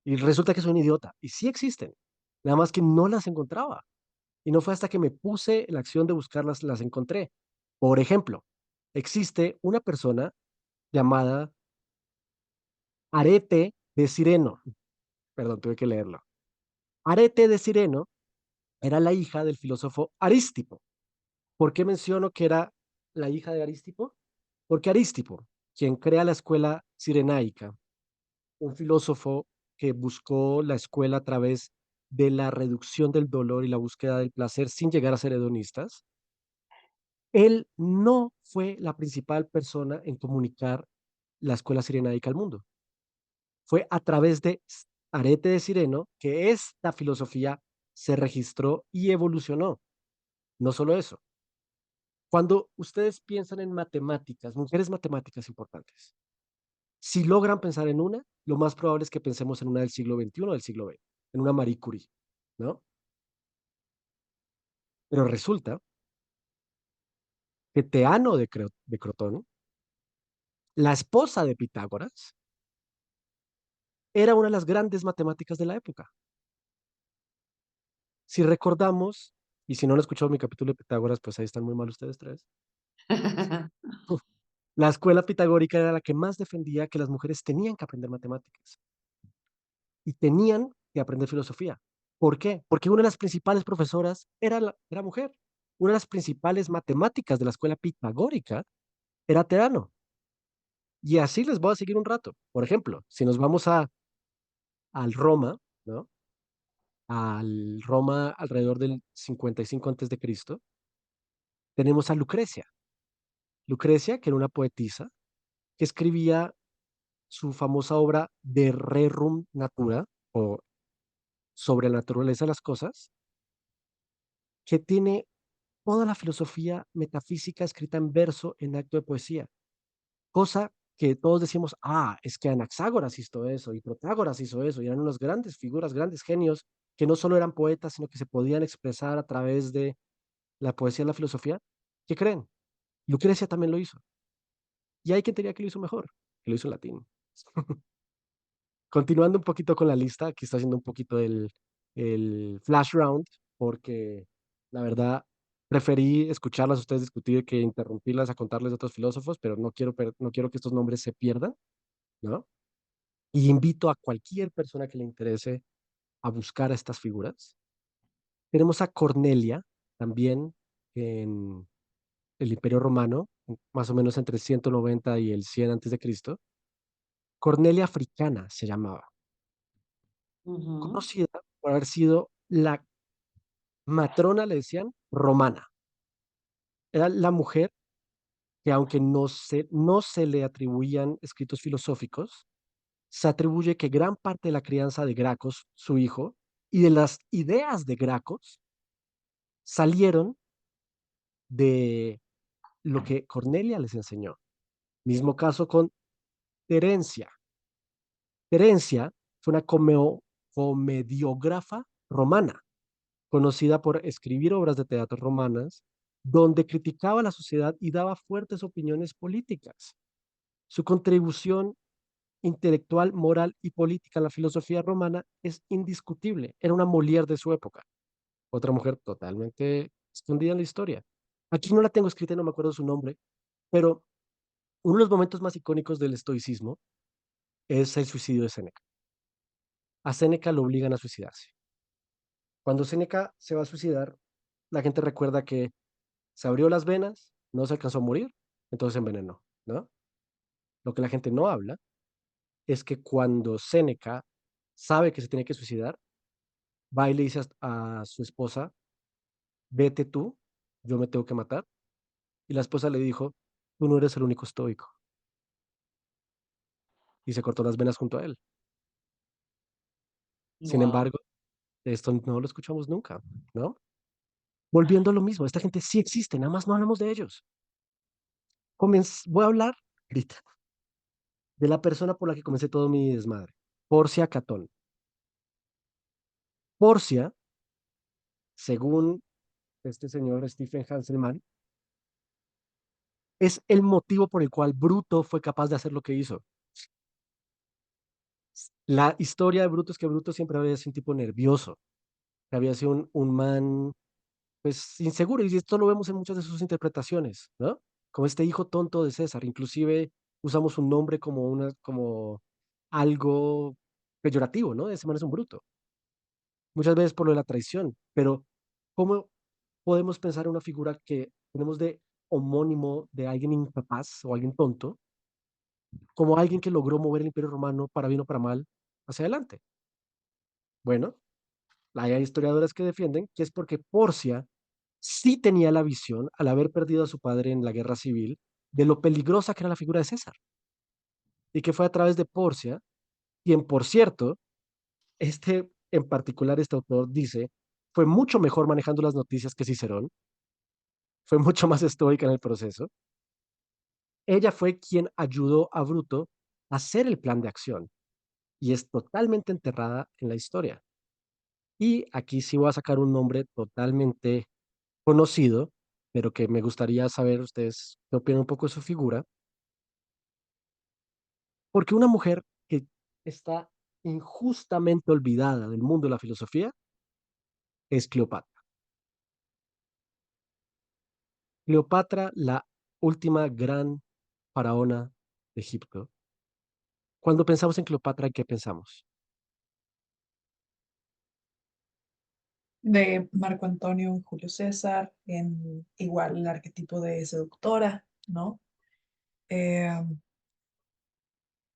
Speaker 1: Y resulta que soy un idiota, y sí existen, nada más que no las encontraba. Y no fue hasta que me puse la acción de buscarlas, las encontré. Por ejemplo, existe una persona llamada Arete de Cireno. Perdón, tuve que leerlo. Arete de Cireno era la hija del filósofo Arístipo. ¿Por qué menciono que era la hija de Arístipo? Porque Arístipo, quien crea la escuela cirenaica, un filósofo que buscó la escuela a través de la reducción del dolor y la búsqueda del placer sin llegar a ser hedonistas, él no fue la principal persona en comunicar la escuela cirenaica al mundo. Fue a través de Arete de Cireno que esta filosofía se registró y evolucionó. No solo eso. Cuando ustedes piensan en matemáticas, mujeres matemáticas importantes, si logran pensar en una, lo más probable es que pensemos en una del siglo XXI o del siglo XX, en una Marie Curie, ¿no? Pero resulta que Teano de Crotón, la esposa de Pitágoras, era una de las grandes matemáticas de la época. Si recordamos, y si no han escuchado mi capítulo de Pitágoras, pues ahí están muy mal ustedes tres. La escuela pitagórica era la que más defendía que las mujeres tenían que aprender matemáticas y tenían que aprender filosofía. ¿Por qué? Porque una de las principales profesoras era mujer. Una de las principales matemáticas de la escuela pitagórica era Teano. Y así les voy a seguir un rato. Por ejemplo, si nos vamos al Roma, ¿no? Al Roma alrededor del 55 antes de Cristo, tenemos a Lucrecia. Lucrecia, que era una poetisa, que escribía su famosa obra De Rerum Natura, o sobre la naturaleza de las cosas, que tiene toda la filosofía metafísica escrita en verso en acto de poesía, cosa que todos decimos, es que Anaxágoras hizo eso y Protágoras hizo eso, y eran unas grandes figuras, grandes genios, que no solo eran poetas, sino que se podían expresar a través de la poesía y la filosofía. ¿Qué creen? Lucrecia también lo hizo. Y hay quien diría que lo hizo mejor, que lo hizo en latín. Continuando un poquito con la lista, aquí está haciendo un poquito el flash round, porque la verdad preferí escucharlas a ustedes discutir que interrumpirlas a contarles de otros filósofos, pero no quiero que estos nombres se pierdan, ¿no? Y invito a cualquier persona que le interese a buscar a estas figuras. Tenemos a Cornelia, también en el Imperio Romano, más o menos entre 190 y el 100 antes de Cristo. Cornelia Africana se llamaba,
Speaker 2: Ujú.
Speaker 1: conocida por haber sido la matrona, le decían, romana. Era la mujer que aunque no se le atribuían escritos filosóficos, se atribuye que gran parte de la crianza de Gracos, su hijo, y de las ideas de Gracos salieron de lo que Cornelia les enseñó. Mismo caso con Terencia. Terencia fue una comediógrafa romana, conocida por escribir obras de teatro romanas, donde criticaba la sociedad y daba fuertes opiniones políticas. Su contribución intelectual, moral y política a la filosofía romana es indiscutible. Era una Molière de su época. Otra mujer totalmente escondida en la historia. Aquí no la tengo escrita y no me acuerdo su nombre, pero uno de los momentos más icónicos del estoicismo es el suicidio de Séneca. A Séneca lo obligan a suicidarse. Cuando Séneca se va a suicidar, la gente recuerda que se abrió las venas, no se alcanzó a morir, entonces se envenenó, ¿no? Lo que la gente no habla es que cuando Séneca sabe que se tiene que suicidar, va y le dice a su esposa, vete tú, yo me tengo que matar. Y la esposa le dijo, tú no eres el único estoico. Y se cortó las venas junto a él. Sin
Speaker 2: Wow.
Speaker 1: embargo, esto no lo escuchamos nunca, ¿no? Volviendo a lo mismo, esta gente sí existe, nada más no hablamos de ellos. Voy a hablar ahorita de la persona por la que comencé todo mi desmadre, Porcia Catón. Porcia, según este señor Stephen Hanselman, es el motivo por el cual Bruto fue capaz de hacer lo que hizo. La historia de Bruto es que Bruto siempre había sido un tipo nervioso, que había sido un man, pues, inseguro, y esto lo vemos en muchas de sus interpretaciones, ¿no? Como este hijo tonto de César, inclusive usamos un nombre como algo peyorativo, ¿no? Ese man es un bruto, muchas veces por lo de la traición, pero ¿cómo podemos pensar en una figura que tenemos de homónimo de alguien incapaz o alguien tonto, como alguien que logró mover el Imperio Romano para bien o para mal hacia adelante? Bueno, hay historiadores que defienden que es porque Porcia sí tenía la visión, al haber perdido a su padre en la guerra civil, de lo peligrosa que era la figura de César, y que fue a través de Porcia, quien, por cierto, en particular, este autor dice, fue mucho mejor manejando las noticias que Cicerón, fue mucho más estoica en el proceso. Ella fue quien ayudó a Bruto a hacer el plan de acción, y es totalmente enterrada en la historia. Y aquí sí voy a sacar un nombre totalmente conocido, pero que me gustaría saber ustedes qué opinan un poco de su figura, porque una mujer que está injustamente olvidada del mundo de la filosofía es Cleopatra. Cleopatra, la última gran faraona de Egipto. Cuando pensamos en Cleopatra, ¿en qué pensamos?
Speaker 3: De Marco Antonio y Julio César, en igual el arquetipo de seductora, ¿no? Eh,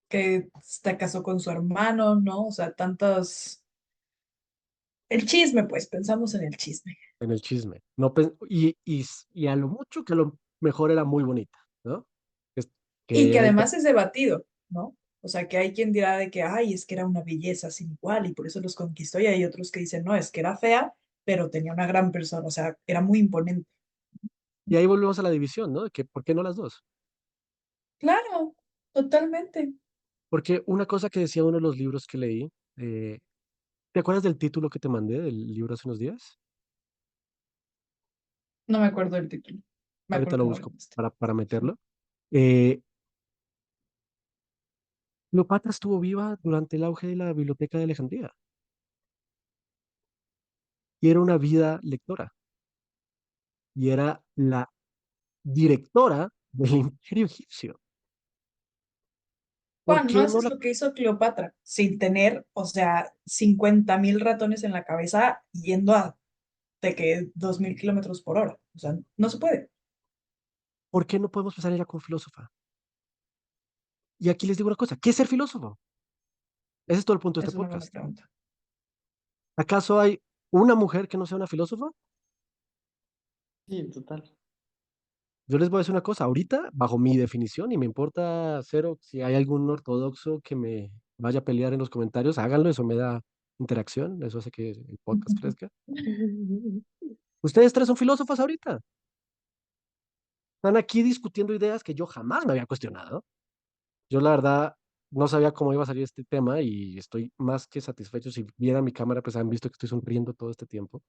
Speaker 3: que se casó con su hermano, ¿no? O sea, tantos... El chisme, pues, pensamos en el chisme.
Speaker 1: En el chisme. No, y a lo mucho que a lo mejor era muy bonita, ¿no? Es-
Speaker 3: Y
Speaker 1: que
Speaker 3: que
Speaker 1: era
Speaker 3: además es debatido, ¿no? O sea, que hay quien dirá de que, ay, es que era una belleza sin igual y por eso los conquistó, y hay otros que dicen, no, es que era fea, pero tenía una gran persona, o sea, era muy imponente.
Speaker 1: y ahí volvemos a la división, ¿no? De que, ¿por qué no las dos?
Speaker 3: Claro, totalmente.
Speaker 1: Porque una cosa que decía uno de los libros que leí, eh, ¿te acuerdas del título que te mandé del libro hace unos días?
Speaker 3: No me acuerdo del título. Me
Speaker 1: Ahorita
Speaker 3: acuerdo
Speaker 1: lo
Speaker 3: que me lo
Speaker 1: busco
Speaker 3: mandaste.
Speaker 1: para meterlo. Eh, Cleopatra estuvo viva durante el auge de la Biblioteca de Alejandría y era una vida lectora y era la directora del Imperio Egipcio. ¿Por
Speaker 3: Juan, no
Speaker 1: qué no
Speaker 3: haces
Speaker 1: la...
Speaker 3: lo que hizo Cleopatra sin tener, o sea, 50.000 ratones en la cabeza yendo a de que 2000 km/h. O sea, no se puede.
Speaker 1: ¿Por qué no podemos pensar en ella como filósofa? Y aquí les digo una cosa, ¿qué es ser filósofo? Ese es todo el punto de
Speaker 3: Es
Speaker 1: este
Speaker 3: una buena
Speaker 1: podcast.
Speaker 3: pregunta.
Speaker 1: ¿Acaso hay una mujer que no sea una filósofa?
Speaker 2: Sí, total.
Speaker 1: Yo les voy a decir una cosa, ahorita, bajo mi definición, y me importa cero si hay algún ortodoxo que me vaya a pelear en los comentarios, háganlo, eso me da interacción, eso hace que el podcast crezca. Ustedes tres son filósofos ahorita. Están aquí discutiendo ideas que yo jamás me había cuestionado. Yo, la verdad, no sabía cómo iba a salir este tema y estoy más que satisfecho. Si vieran mi cámara, pues han visto que estoy sonriendo todo este tiempo.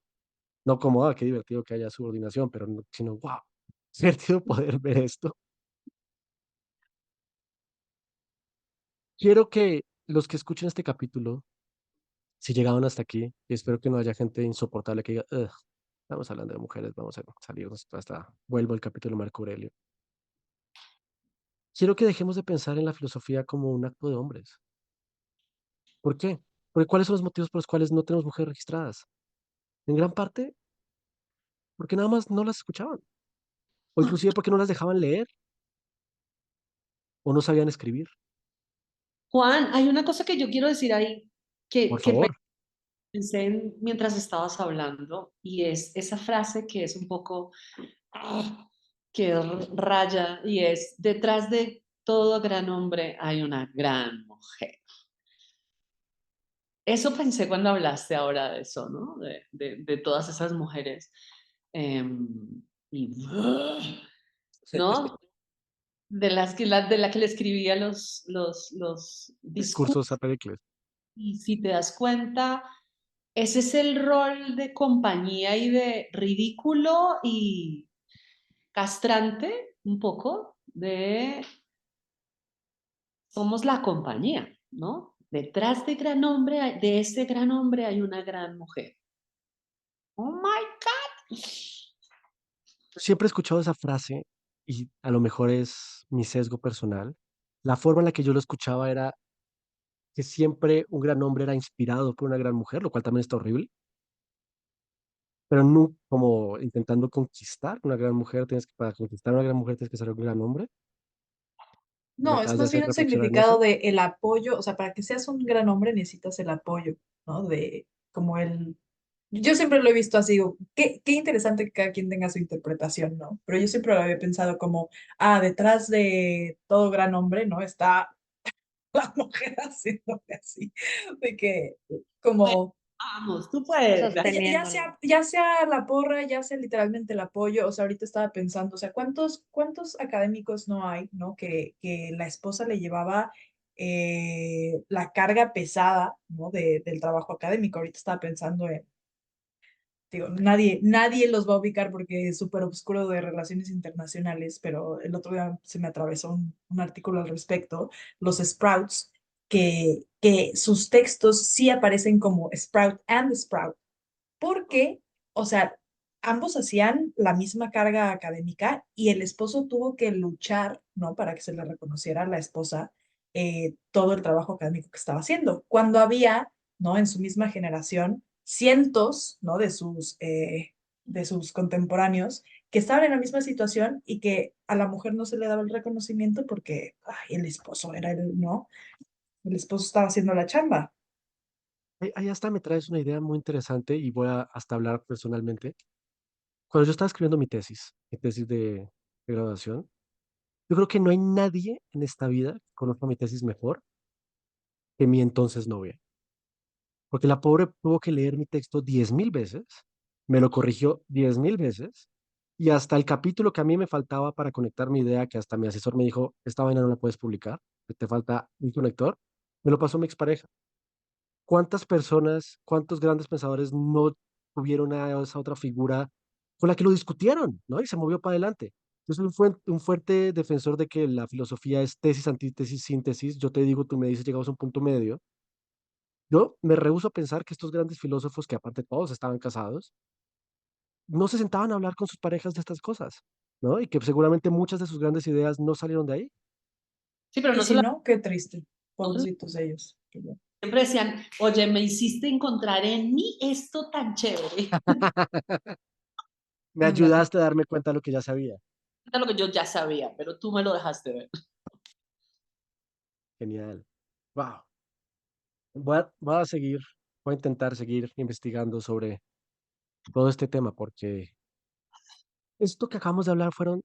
Speaker 1: No como, qué divertido que haya subordinación, pero sino, wow, qué divertido poder ver esto. Quiero que los que escuchen este capítulo, si llegaron hasta aquí, y espero que no haya gente insoportable que diga, "Ugh, estamos hablando de mujeres, vamos a salirnos hasta, vuelvo al capítulo de Marco Aurelio. Quiero que dejemos de pensar en la filosofía como un acto de hombres. ¿Por qué? Porque ¿cuáles son los motivos por los cuales no tenemos mujeres registradas? En gran parte, porque nada más no las escuchaban, o inclusive porque no las dejaban leer, o no sabían escribir.
Speaker 2: Juan, hay una cosa que yo quiero decir ahí
Speaker 1: Por
Speaker 2: que
Speaker 1: favor,
Speaker 2: pensé mientras estabas hablando y es esa frase que es un poco que raya y es detrás de todo gran hombre hay una gran mujer. Eso pensé cuando hablaste ahora de eso, ¿no? De todas esas mujeres. Em, y, ¿no? De la que le escribía los discursos.
Speaker 1: discursos a Pericles.
Speaker 2: Y si te das cuenta, ese es el rol de compañía y de ridículo y castrante, un poco, de somos la compañía, ¿no? Detrás de gran hombre, de ese gran hombre hay una gran mujer. Oh my God.
Speaker 1: Siempre he escuchado esa frase y a lo mejor es mi sesgo personal. La forma en la que yo lo escuchaba era que siempre un gran hombre era inspirado por una gran mujer, lo cual también está horrible, pero no como intentando conquistar una gran mujer, para conquistar una gran mujer tienes que ser un gran hombre. Me
Speaker 3: No, es
Speaker 1: acabas de
Speaker 3: más
Speaker 1: hacer
Speaker 3: bien un
Speaker 1: reflexionar en
Speaker 3: significado
Speaker 1: eso.
Speaker 3: de el apoyo, o sea, para que seas un gran hombre necesitas el apoyo, ¿no? De como el... Yo siempre lo he visto así, digo, qué interesante que cada quien tenga su interpretación, ¿no? Pero yo siempre lo había pensado como, detrás de todo gran hombre, ¿no? Está la mujer haciéndome así, de que como
Speaker 2: Vamos, tú puedes.
Speaker 4: Sosteniéndolo.
Speaker 3: ya sea la porra, ya sea literalmente el apoyo, o sea, ahorita estaba pensando, o sea, ¿cuántos académicos no hay, ¿no? Que la esposa le llevaba la carga pesada, ¿no? Del trabajo académico. Ahorita estaba pensando en, digo, nadie los va a ubicar porque es súper oscuro de relaciones internacionales, pero el otro día se me atravesó un artículo al respecto, los Sprouts, que sus textos sí aparecen como Sprout and Sprout porque, o sea, ambos hacían la misma carga académica y el esposo tuvo que luchar, ¿no? Para que se le reconociera a la esposa todo el trabajo académico que estaba haciendo. Cuando había, ¿no? En su misma generación, cientos, ¿no? De sus contemporáneos que estaban en la misma situación y que a la mujer no se le daba el reconocimiento porque el esposo era el, ¿no? El esposo estaba haciendo la chamba.
Speaker 1: Ahí hasta me traes una idea muy interesante y voy a hasta hablar personalmente. Cuando yo estaba escribiendo mi tesis de graduación, yo creo que no hay nadie en esta vida que conozca mi tesis mejor que mi entonces novia. Porque la pobre tuvo que leer mi texto 10.000 veces, me lo corrigió 10.000 veces, y hasta el capítulo que a mí me faltaba para conectar mi idea, que hasta mi asesor me dijo, esta vaina no la puedes publicar, que te falta un conector, me lo pasó mi expareja. ¿Cuántas personas, cuántos grandes pensadores no tuvieron a esa otra figura con la que lo discutieron, ¿no? Y se movió para adelante. Yo soy un fuerte defensor de que la filosofía es tesis, antítesis, síntesis. Yo te digo, tú me dices, llegamos a un punto medio. Yo me rehúso a pensar que estos grandes filósofos, que aparte todos estaban casados, no se sentaban a hablar con sus parejas de estas cosas, ¿no? Y que seguramente muchas de sus grandes ideas no salieron de ahí.
Speaker 2: Sí, pero
Speaker 3: Y
Speaker 2: no
Speaker 3: si
Speaker 2: solo
Speaker 3: no, qué triste. Pobrecitos ellos.
Speaker 2: Siempre decían, oye, me hiciste encontrar en mí esto tan chévere.
Speaker 1: Me
Speaker 3: Ándale.
Speaker 1: ayudaste a darme cuenta de lo que ya sabía.
Speaker 2: Era lo que yo ya sabía, pero tú me lo dejaste ver.
Speaker 1: Genial. Wow. Voy a intentar seguir investigando sobre todo este tema porque esto que acabamos de hablar fueron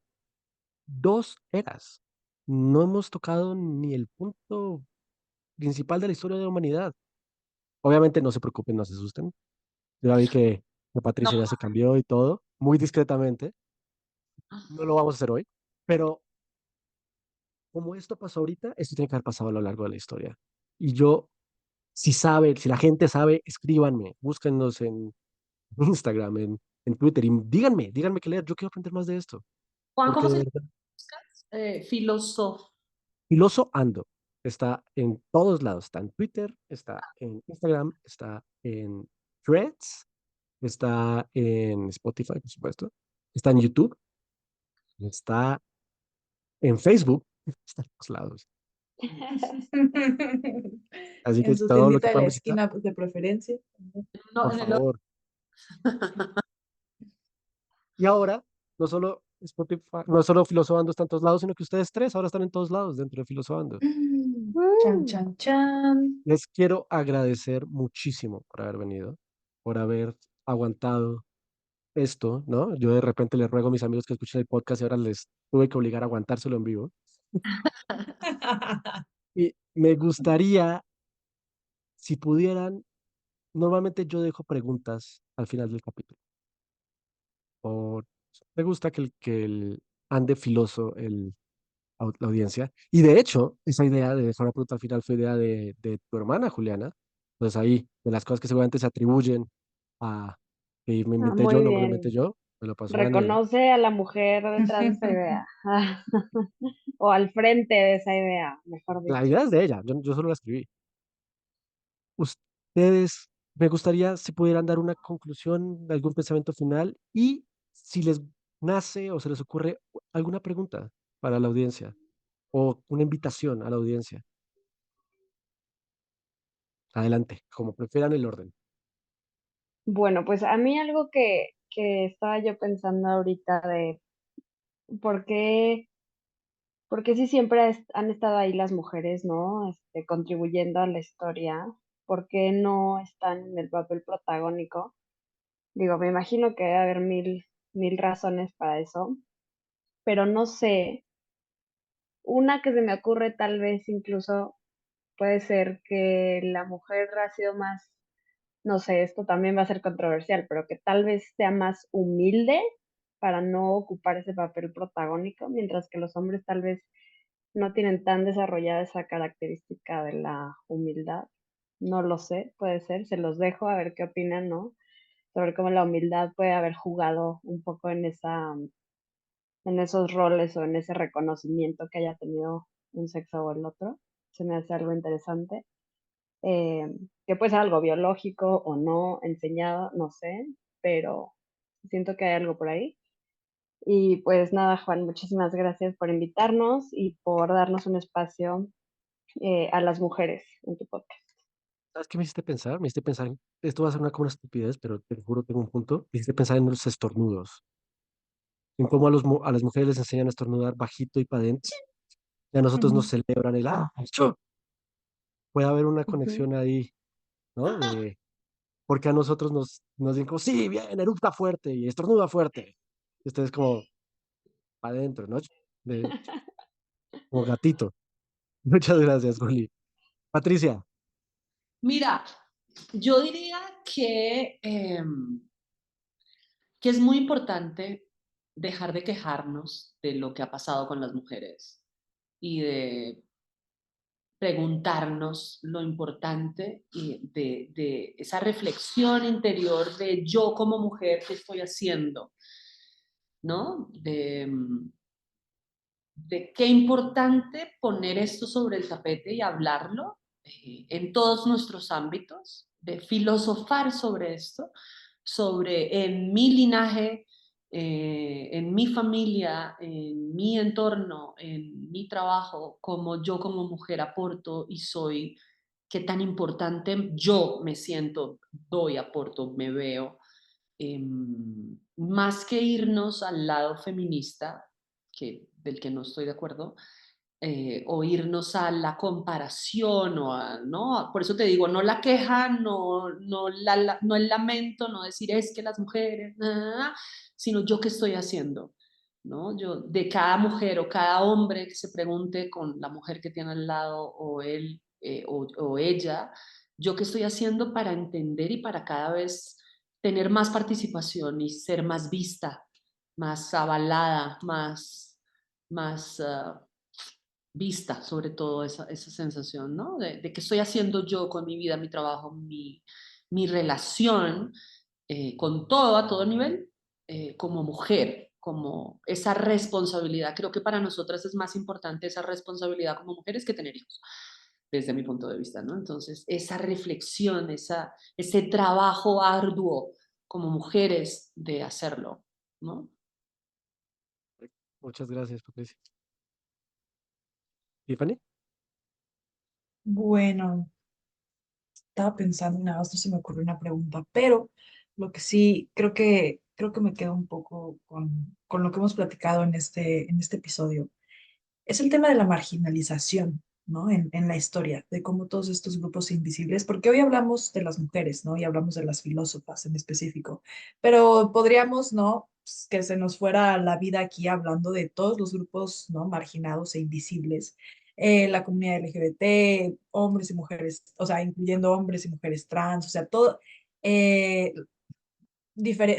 Speaker 1: 2 eras. No hemos tocado ni el punto principal de la historia de la humanidad. Obviamente no se preocupen, no se asusten. Yo ya vi que
Speaker 2: No,
Speaker 1: Patricia ya se cambió y todo, muy discretamente. No lo vamos a hacer hoy, pero como esto pasó ahorita, esto tiene que haber pasado a lo largo de la historia. Y yo, si la gente sabe, escríbanme, búsquennos en Instagram, en Twitter y díganme qué leer. Yo quiero aprender más de esto,
Speaker 2: Juan,
Speaker 1: porque
Speaker 2: ¿cómo
Speaker 1: de
Speaker 2: se
Speaker 1: verdad,
Speaker 2: llama? Filósofo.
Speaker 1: Filoso Ando está en todos lados. Está en Twitter, está en Instagram, está en Threads, está en Spotify, por supuesto, está en YouTube, está en Facebook, está en todos lados. Así que
Speaker 3: En su
Speaker 1: todo lo
Speaker 3: tiendita
Speaker 1: que
Speaker 3: de la
Speaker 1: puedan visitar,
Speaker 3: esquina de preferencia.
Speaker 2: No,
Speaker 1: por favor. Y ahora, no solo Spotify, no solo Filosofando está en todos lados, sino que ustedes tres ahora están en todos lados dentro de Filosofando.
Speaker 3: Chan,
Speaker 4: Uh,
Speaker 3: chan, chan.
Speaker 1: Les quiero agradecer muchísimo por haber venido, por haber aguantado esto, ¿no? Yo de repente les ruego a mis amigos que escuchen el podcast y ahora les tuve que obligar a aguantárselo en vivo. Y me gustaría, si pudieran, normalmente yo dejo preguntas al final del capítulo. O me gusta que el ande filoso la audiencia. Y de hecho, esa idea de dejar una pregunta al final fue idea de tu hermana, Juliana. Entonces ahí, de las cosas que seguramente se atribuyen a que me inventé yo,
Speaker 4: muy
Speaker 1: no me lo inventé
Speaker 4: bien.
Speaker 1: yo, me lo pasó Daniela.
Speaker 4: Reconoce a la mujer detrás de esa idea. O al frente de esa idea, mejor
Speaker 1: La
Speaker 4: dicho.
Speaker 1: idea es de ella, yo solo la escribí. Ustedes, me gustaría si pudieran dar una conclusión, algún pensamiento final y si les nace o se les ocurre alguna pregunta para la audiencia o una invitación a la audiencia. Adelante, como prefieran el orden.
Speaker 4: Bueno, pues a mí algo que estaba yo pensando ahorita de por qué, por qué si siempre han estado ahí las mujeres, ¿no? Contribuyendo a la historia, ¿por qué no están en el papel protagónico? Digo, me imagino que debe haber mil razones para eso, pero no sé. Una que se me ocurre tal vez incluso puede ser que la mujer ha sido más, no sé, esto también va a ser controversial, pero que tal vez sea más humilde para no ocupar ese papel protagónico, mientras que los hombres tal vez no tienen tan desarrollada esa característica de la humildad. No lo sé, puede ser, se los dejo a ver qué opinan, ¿no? Sobre cómo la humildad puede haber jugado un poco en esos roles o en ese reconocimiento que haya tenido un sexo o el otro. Se me hace algo interesante. eh, que puede ser algo biológico o no, enseñado, no sé, pero siento que hay algo por ahí. Y pues nada, Juan, muchísimas gracias por invitarnos y por darnos un espacio a las mujeres en tu podcast.
Speaker 1: ¿Sabes qué me hiciste pensar? Me hiciste pensar, esto va a ser como una estupidez, pero te juro tengo un punto. Me hiciste pensar en los estornudos, en cómo a las mujeres les enseñan a estornudar bajito y para adentro, y a nosotros nos celebran el ¡achú! Puede haber una
Speaker 4: Ujú.
Speaker 1: conexión ahí, ¿no? Porque a nosotros nos dicen como, sí, bien, eructa fuerte y estornuda fuerte. Y ustedes como, para adentro, ¿no? De, como gatito. Muchas gracias, Juli. Patricia,
Speaker 2: Mira, yo diría que es muy importante dejar de quejarnos de lo que ha pasado con las mujeres y de preguntarnos lo importante y de esa reflexión interior de yo como mujer, ¿qué estoy haciendo? ¿No? De qué importante poner esto sobre el tapete y hablarlo en todos nuestros ámbitos, de filosofar sobre esto, sobre en mi linaje, en mi familia, en mi entorno, en mi trabajo, como yo como mujer aporto y soy qué tan importante yo me siento, doy, aporto, me veo, más que irnos al lado feminista, del que no estoy de acuerdo, o irnos a la comparación, ¿no? Por eso te digo, no la queja, no el lamento, no decir es que las mujeres, sino yo qué estoy haciendo, ¿no? Yo, de cada mujer o cada hombre que se pregunte con la mujer que tiene al lado o él o ella, yo qué estoy haciendo para entender y para cada vez tener más participación y ser más vista, más avalada, más vista, sobre todo esa sensación, ¿no? De qué estoy haciendo yo con mi vida, mi trabajo, mi relación con todo, a todo nivel, como mujer, como esa responsabilidad. Creo que para nosotras es más importante esa responsabilidad como mujeres que tener hijos, desde mi punto de vista, ¿no? Entonces, esa reflexión, ese trabajo arduo como mujeres de hacerlo, ¿no?
Speaker 1: Muchas gracias, Patricia. Tiffany.
Speaker 3: Bueno, estaba pensando y nada más no se me ocurrió una pregunta, pero lo que sí creo que me quedo un poco con lo que hemos platicado en este episodio es el tema de la marginalización, ¿no? En la historia, de cómo todos estos grupos invisibles, porque hoy hablamos de las mujeres, ¿no? Y hablamos de las filósofas en específico, pero podríamos, ¿no? Pues, que se nos fuera la vida aquí hablando de todos los grupos, ¿no? Marginados e invisibles. La comunidad LGBT, hombres y mujeres, o sea, incluyendo hombres y mujeres trans, o sea, todo, eh,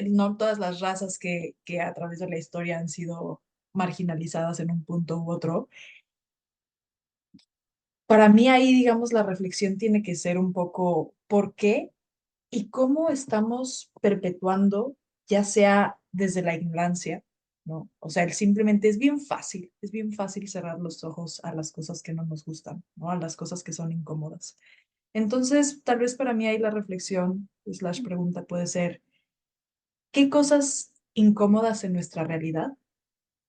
Speaker 3: no todas las razas que a través de la historia han sido marginalizadas en un punto u otro. Para mí ahí, digamos, la reflexión tiene que ser un poco por qué y cómo estamos perpetuando, ya sea desde la ignorancia, ¿no? O sea, simplemente es bien fácil cerrar los ojos a las cosas que no nos gustan, ¿no? A las cosas que son incómodas. Entonces, tal vez para mí ahí la reflexión, slash pregunta puede ser, ¿qué cosas incómodas en nuestra realidad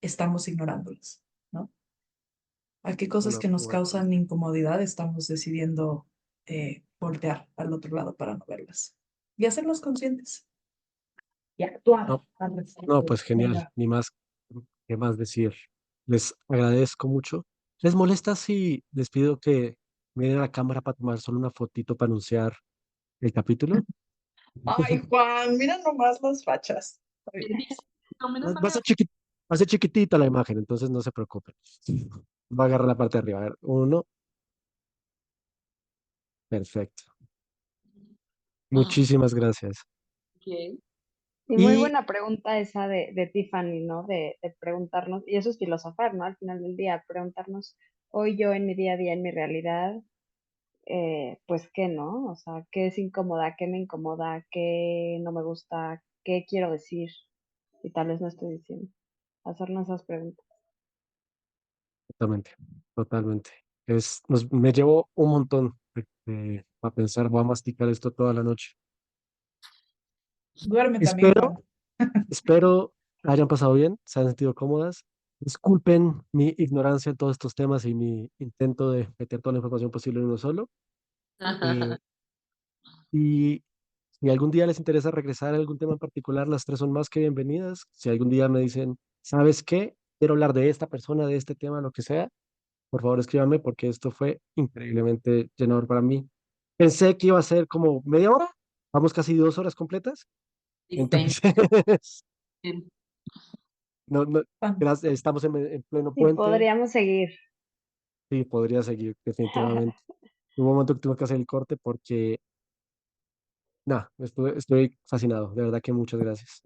Speaker 3: estamos ignorándolas, ¿no? ¿A qué cosas
Speaker 1: Una
Speaker 3: que nos
Speaker 1: buena
Speaker 3: causan
Speaker 1: pregunta.
Speaker 3: incomodidad estamos decidiendo voltear al otro lado para no verlas? Y hacerlos conscientes y actuar
Speaker 1: No,
Speaker 3: al
Speaker 1: no,
Speaker 3: respecto.
Speaker 1: pues genial,
Speaker 3: Venga.
Speaker 1: ni más, qué más decir. Les agradezco mucho. ¿Les molesta si les pido que miren a la cámara para tomar solo una fotito para anunciar el capítulo?
Speaker 3: Ay, Juan, mira nomás las fachas. Está bien.
Speaker 2: No, menos
Speaker 1: Va a
Speaker 2: mal.
Speaker 1: ser va a ser chiquitita la imagen, entonces no se preocupen. Va a agarrar la parte de arriba. A ver, uno, perfecto.
Speaker 2: Ah,
Speaker 1: Muchísimas gracias.
Speaker 2: ok.
Speaker 4: Y muy
Speaker 1: Y
Speaker 4: buena pregunta esa de Tiffany, ¿no? De preguntarnos, y eso es filosofar, ¿no? Al final del día, preguntarnos, hoy yo en mi día a día, en mi realidad, pues qué, ¿no? O sea, qué es incómoda, qué me incomoda, qué no me gusta, qué quiero decir, y tal vez no estoy diciendo. Hacernos esas preguntas.
Speaker 1: totalmente, totalmente. Me llevó un montón a pensar, voy a masticar esto toda la noche.
Speaker 3: Duerme también,
Speaker 1: Espero,
Speaker 3: Juan.
Speaker 1: espero hayan pasado bien, se han sentido cómodas. Disculpen mi ignorancia en todos estos temas y mi intento de meter toda la información posible en uno solo. Eh, y si algún día les interesa regresar a algún tema en particular, las tres son más que bienvenidas. Si algún día me dicen, ¿sabes qué? Quiero hablar de esta persona, de este tema, lo que sea, por favor escríbanme porque esto fue increíblemente llenador para mí. Pensé que iba a ser como media hora, vamos casi 2 horas completas.
Speaker 2: Viste.
Speaker 1: Entonces, no, no,
Speaker 3: Juan.
Speaker 1: estamos en pleno
Speaker 4: Y
Speaker 1: puente.
Speaker 4: podríamos seguir.
Speaker 1: Sí, podría seguir definitivamente. Hubo un momento que tuve que hacer el corte porque, nada, estoy fascinado. De verdad que muchas gracias.